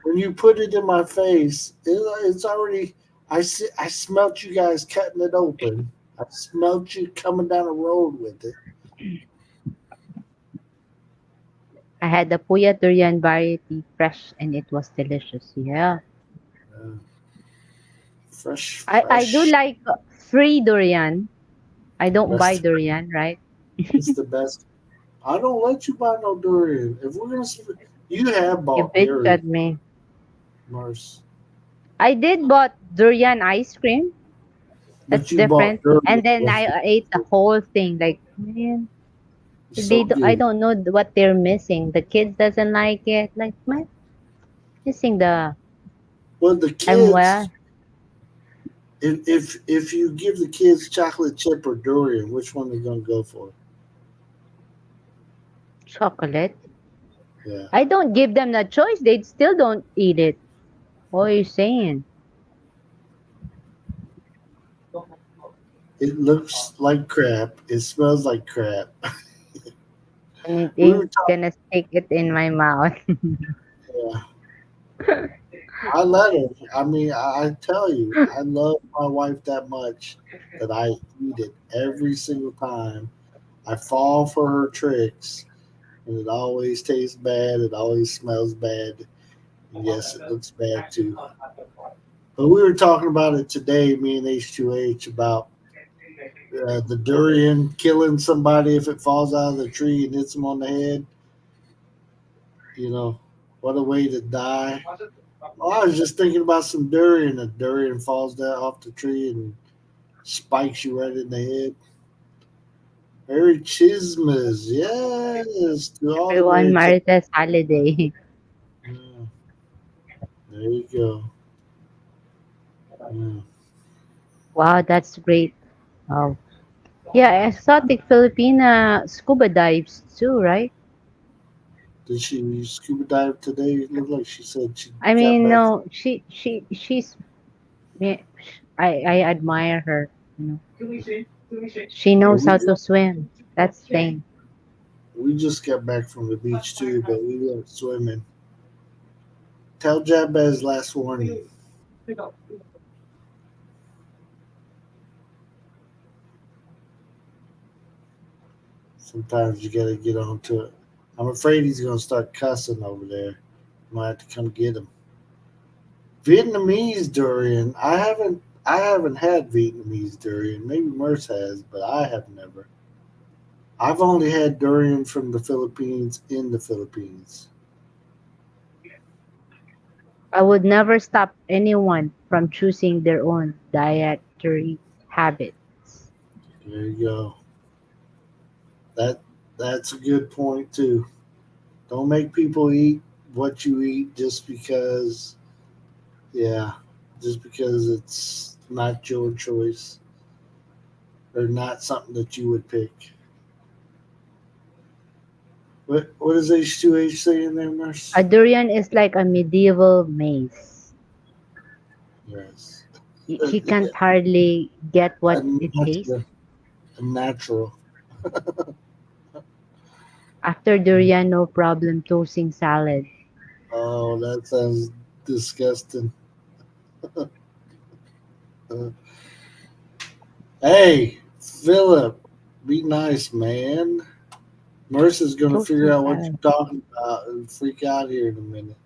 when you put it in my face, it's already. I smelt you guys cutting it open. I smelt you coming down the road with it. I had the Puya durian variety fresh and it was delicious. Yeah. Uh, fresh, I do fresh. like free durian. I don't buy That's durian, right? it's the best. I don't let you buy no durian. If we're gonna, you have You bought bitch durian, at me. Mars, I did bought durian ice cream. That's but you bought different. durian And then with I ate the it. whole thing. Like, man, It's so I good. don't know what they're missing. The kids doesn't like it. Like, man, missing the. Well, the I'm kids, well, if you give the kids chocolate chip or durian, which one they gonna go for? chocolate. Yeah, I don't give them the choice. They still don't eat it. What are you saying? it looks like crap. It smells like crap. And it We ain't were talking. gonna stick it in my mouth. Yeah, I let her. I mean, I tell you, I love my wife that much that I eat it every single time. I fall for her tricks, and it always tastes bad. It always smells bad. And yes, it looks bad too. But we were talking about it today, me and H2H, about the durian killing somebody if it falls out of the tree and hits them on the head. You know, what a way to die. Well, I was just thinking about some durian. A durian falls down off the tree and spikes you right in the head. Merry Christmas, yes, to all the Everyone, Merry Christmas. Marita's holiday. Yeah, there you go. Yeah. Wow, that's great. Wow. Yeah, exotic Filipina scuba dives too, right? Did she scuba dive today? It looked like she said she I got mean, back. no, she's yeah, I admire her. You know, she Well, knows how to swim. That's the thing. we just got back from the beach too, but we went swimming. Tell Jabez last warning. Sometimes you gotta get onto it. I'm afraid he's gonna start cussing over there. Might have to come get him. Vietnamese durian. I haven't had Vietnamese durian. Maybe Merce has, but I have never. I've only had durian from the Philippines in the Philippines. I would never stop anyone from choosing their own dietary habits. There you go. That that's a good point too. Don't make people eat what you eat yeah, just because it's not your choice or not something that you would pick. What is H2H saying there, A Nurse? durian is like a medieval maze. Yes. He can't hardly get a what it tastes. natural, a natural. After durian, no problem toasting salad. Oh, that sounds disgusting. Uh, hey, Philip, be nice, man. Mercer's gonna figure Toasting out what salad. you're talking about and freak out here in a minute.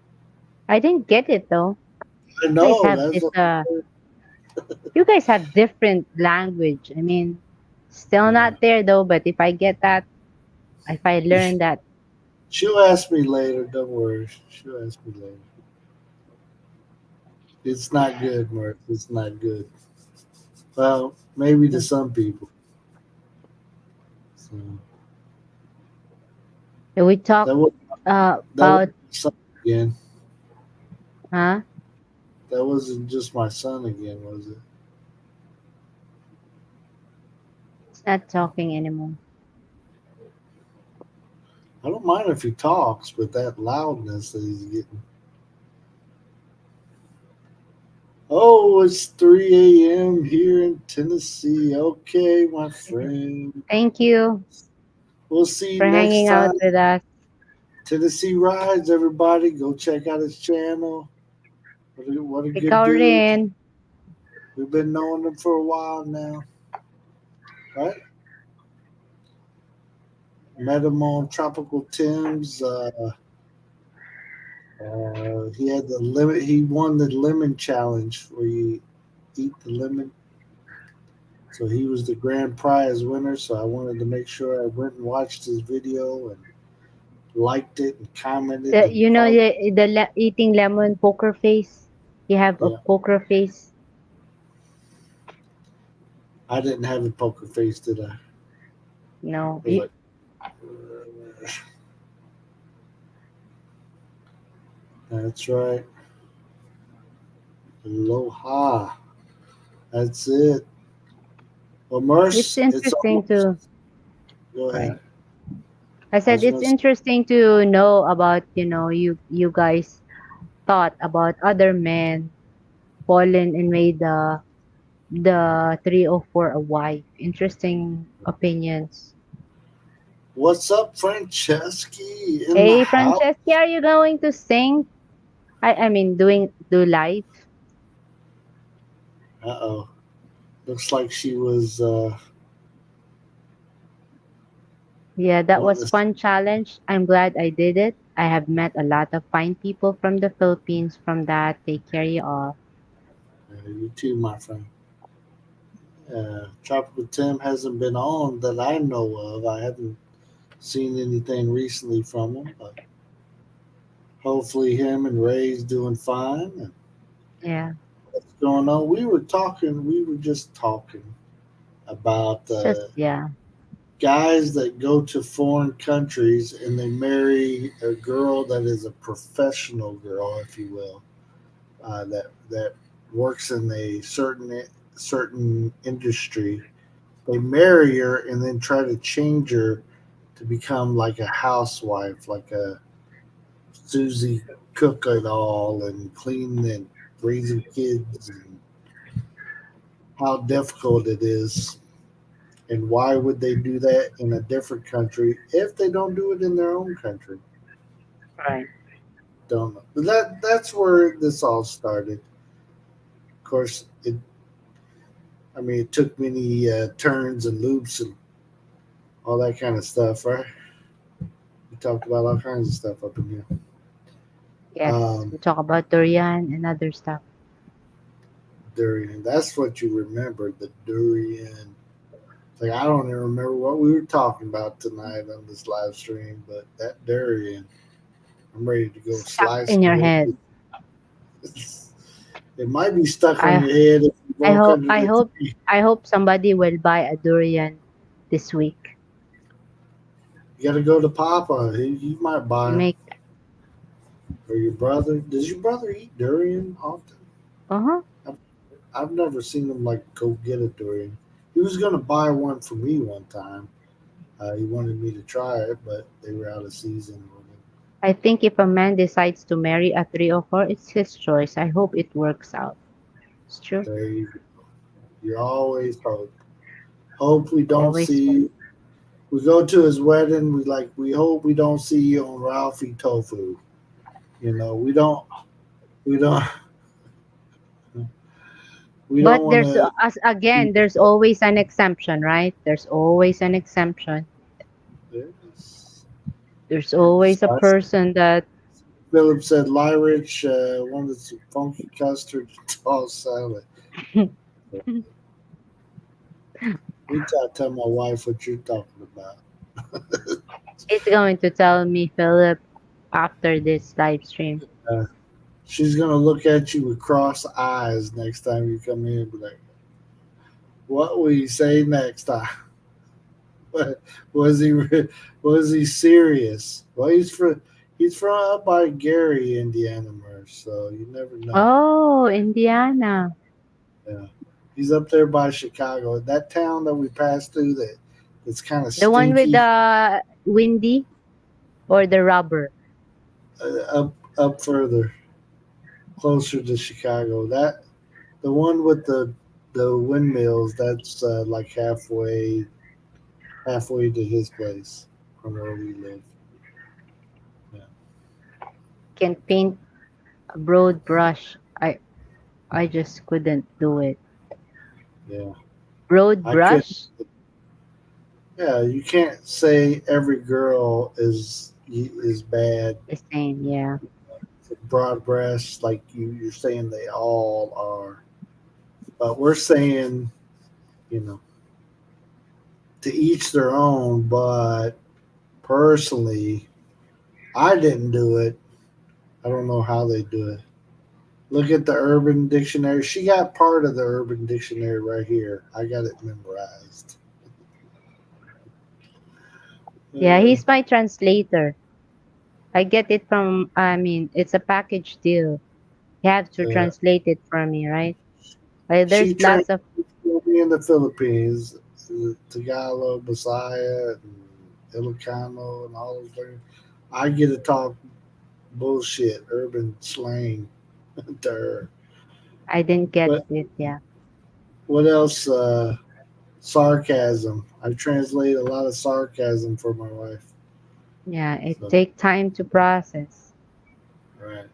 I didn't get it though. I You guys know have that's this what. you guys have different language. I mean, still Yeah. not there though, but if I get that, if I learn that, She'll ask me later. Don't worry. She'll ask me later. It's not good, Merc. It's not good. Well, maybe to some people. So we talk that was that was about, my son again. huh? That wasn't just my son again, was it? It's not talking anymore. I don't mind if he talks, but that loudness that he's getting. Oh, it's 3 a.m. here in Tennessee. Okay, my friend. Thank you We'll see you for next hanging out time. with us. Tennessee Rides, everybody. Go check out his channel. What a good Ikaw dude. rin. We've been knowing him for a while now, right? Met him on Tropical Tim's. He had the limit. He won the lemon challenge where you eat the lemon. So he was the grand prize winner. So I wanted to make sure I went and watched his video and liked it and commented and You know followed. eating lemon poker face. You have a Yeah, poker face. I didn't have a poker face, did I? No, I was like, that's right. Aloha. That's it. Well, it's Merce, it's interesting almost. to Go ahead. right. I I said was it's going to say, interesting to know about you guys thought about other men fallen and made the 304 a wife. Interesting opinions. what's up, Franceschi in the Hey, house? Francesca, are you going to sing? I mean, do live? Uh oh. Looks like she was Yeah, that was wanting to. fun challenge. I'm glad I did it. I have met a lot of fine people from the Philippines from that. Take care you all. You too, my friend. Tropical Tim hasn't been on that I know of. I haven't seen anything recently from him, but hopefully him and Ray's doing fine. And Yeah, what's going on? We were just talking about it's just yeah. guys that go to foreign countries and they marry a girl that is a professional girl, if you will, that works in a certain industry. They marry her and then try to change her to become like a housewife, like a Susie cook it all and clean and raising kids, and how difficult it is. And why would they do that in a different country if they don't do it in their own country? Right. Don't know. But that's where this all started. Of course, it took many turns and loops and all that kind of stuff, right? We talked about all kinds of stuff up in here. Yes. Um, We talk about durian and other stuff. Durian. That's what you remember, the durian. Like I don't even remember what we were talking about tonight on this live stream, but that durian, I'm ready to go Stuck slice in the your way. head. It might be stuck on I your head if you I walk hope under I the hope tree. I hope somebody will buy a durian this week. You got to go to Papa. He might buy 'em. Make Or your brother. Does your brother eat durian often? uh-huh. I've, I've never seen him like go get a durian. He was gonna buy one for me one time. He wanted me to try it, but they were out of season or whatever. I think if a man decides to marry a 304, it's his choice. I hope it works out. It's true. There you go. You always hope. Hope we don't Always hope. see. We go to his wedding. We hope we don't see you on Ralphie Tofu. We don't. We don't. We But don't want there's to. as again, there's always an exemption, right? There's always an exemption. Yes. There's always a So person that Philip said, Lyrich wanted some funky custard and tossed salad. We try to tell my wife what you're talking about. is going to tell me, Philip, after this live stream. Uh, she's going to look at you with cross eyes next time you come in and be like, what will you say next time? was he was he serious? Well, he's from up by Gary, Indiana, Merce, so you never know. Oh, Indiana. Yeah, he's up there by Chicago, that town that we passed through that's kind of The one with stinky. the windy or the rubber. Up further, closer to Chicago. The one with the windmills. That's like halfway to his place from where we live. Yeah, Can paint a broad brush. I just couldn't do it. yeah. Broad I could. brush? Yeah, you can't say every girl is bad. The same, yeah. Broad breasts, like you're saying they all are, but we're saying, you know, to each their own. But personally, I didn't do it. I don't know how they do it. Look at the Urban Dictionary. She got part of the Urban Dictionary right here. I got it memorized. Yeah, Uh, he's my translator. I get it from, I mean, it's a package deal. You have to uh, translate it for me, right? Like, she there's trained lots of, me in the Philippines, Tagalog, Bisaya, and Ilocano, and all those things. I get to talk bullshit, urban slang to her. I didn't get But it, yeah. what else? Sarcasm. I translate a lot of sarcasm for my wife. Yeah, it So, take time to process. right.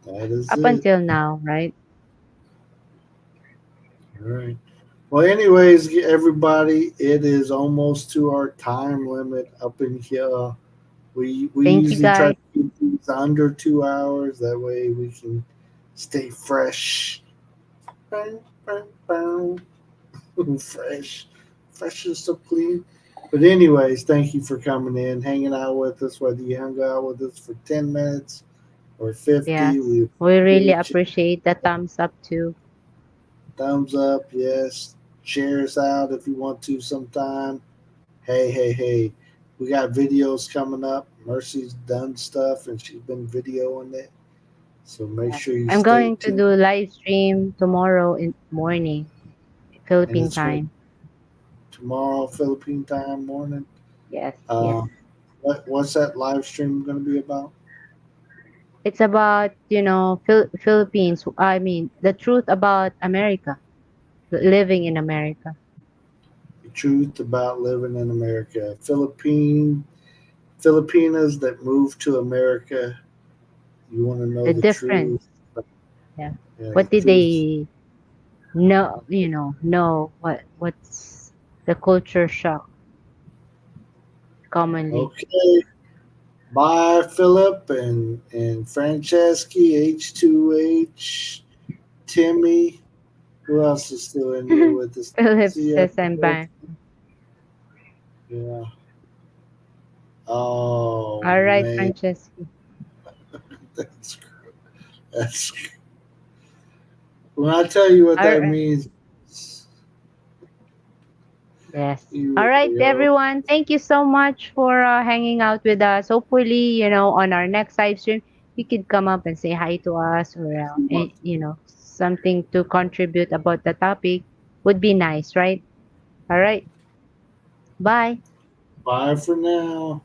That is Up it. until now, right? All right. Well, anyways, everybody, it is almost to our time limit up in here. We Thank you usually try guys. to keep these under 2 hours. That way we can stay fresh. Bang, bang, bang. Fresh, fresh and so clean. But anyways, thank you for coming in, hanging out with us. Whether you hung out with us for 10 minutes or 50, Yes. we We really appreciate you. appreciate the thumbs up too. Thumbs up, yes. Share us out if you want to sometime. Hey, hey, hey. We got videos coming up. Mercy's done stuff and she's been videoing it. So make Yeah. sure you I'm stay going to tuned. do live stream tomorrow in morning, And Philippine it's going to time. tomorrow, Philippine time morning. Yes, yes. Uh, what's that live stream going to be about? It's about, Philippines. I mean, the truth about America, living in America. The truth about living in America. Filipinas that moved to America. You want to know The the truth. difference. Yeah. Yeah, the What did truth. they know what's the culture shock commonly. Okay. Bye, Philip and Franceschi, H2H, Timmy. Who else is still in here with us? Philip See ya. says I'm back. Yeah. Oh All right, man, Francesca. that's that's. When I tell you what All that right. means, Yes. All you right, really are. everyone. Thank you so much for hanging out with us. Hopefully, on our next live stream, you could come up and say hi to us or, something to contribute about the topic would be nice, right? All right. Bye. Bye for now.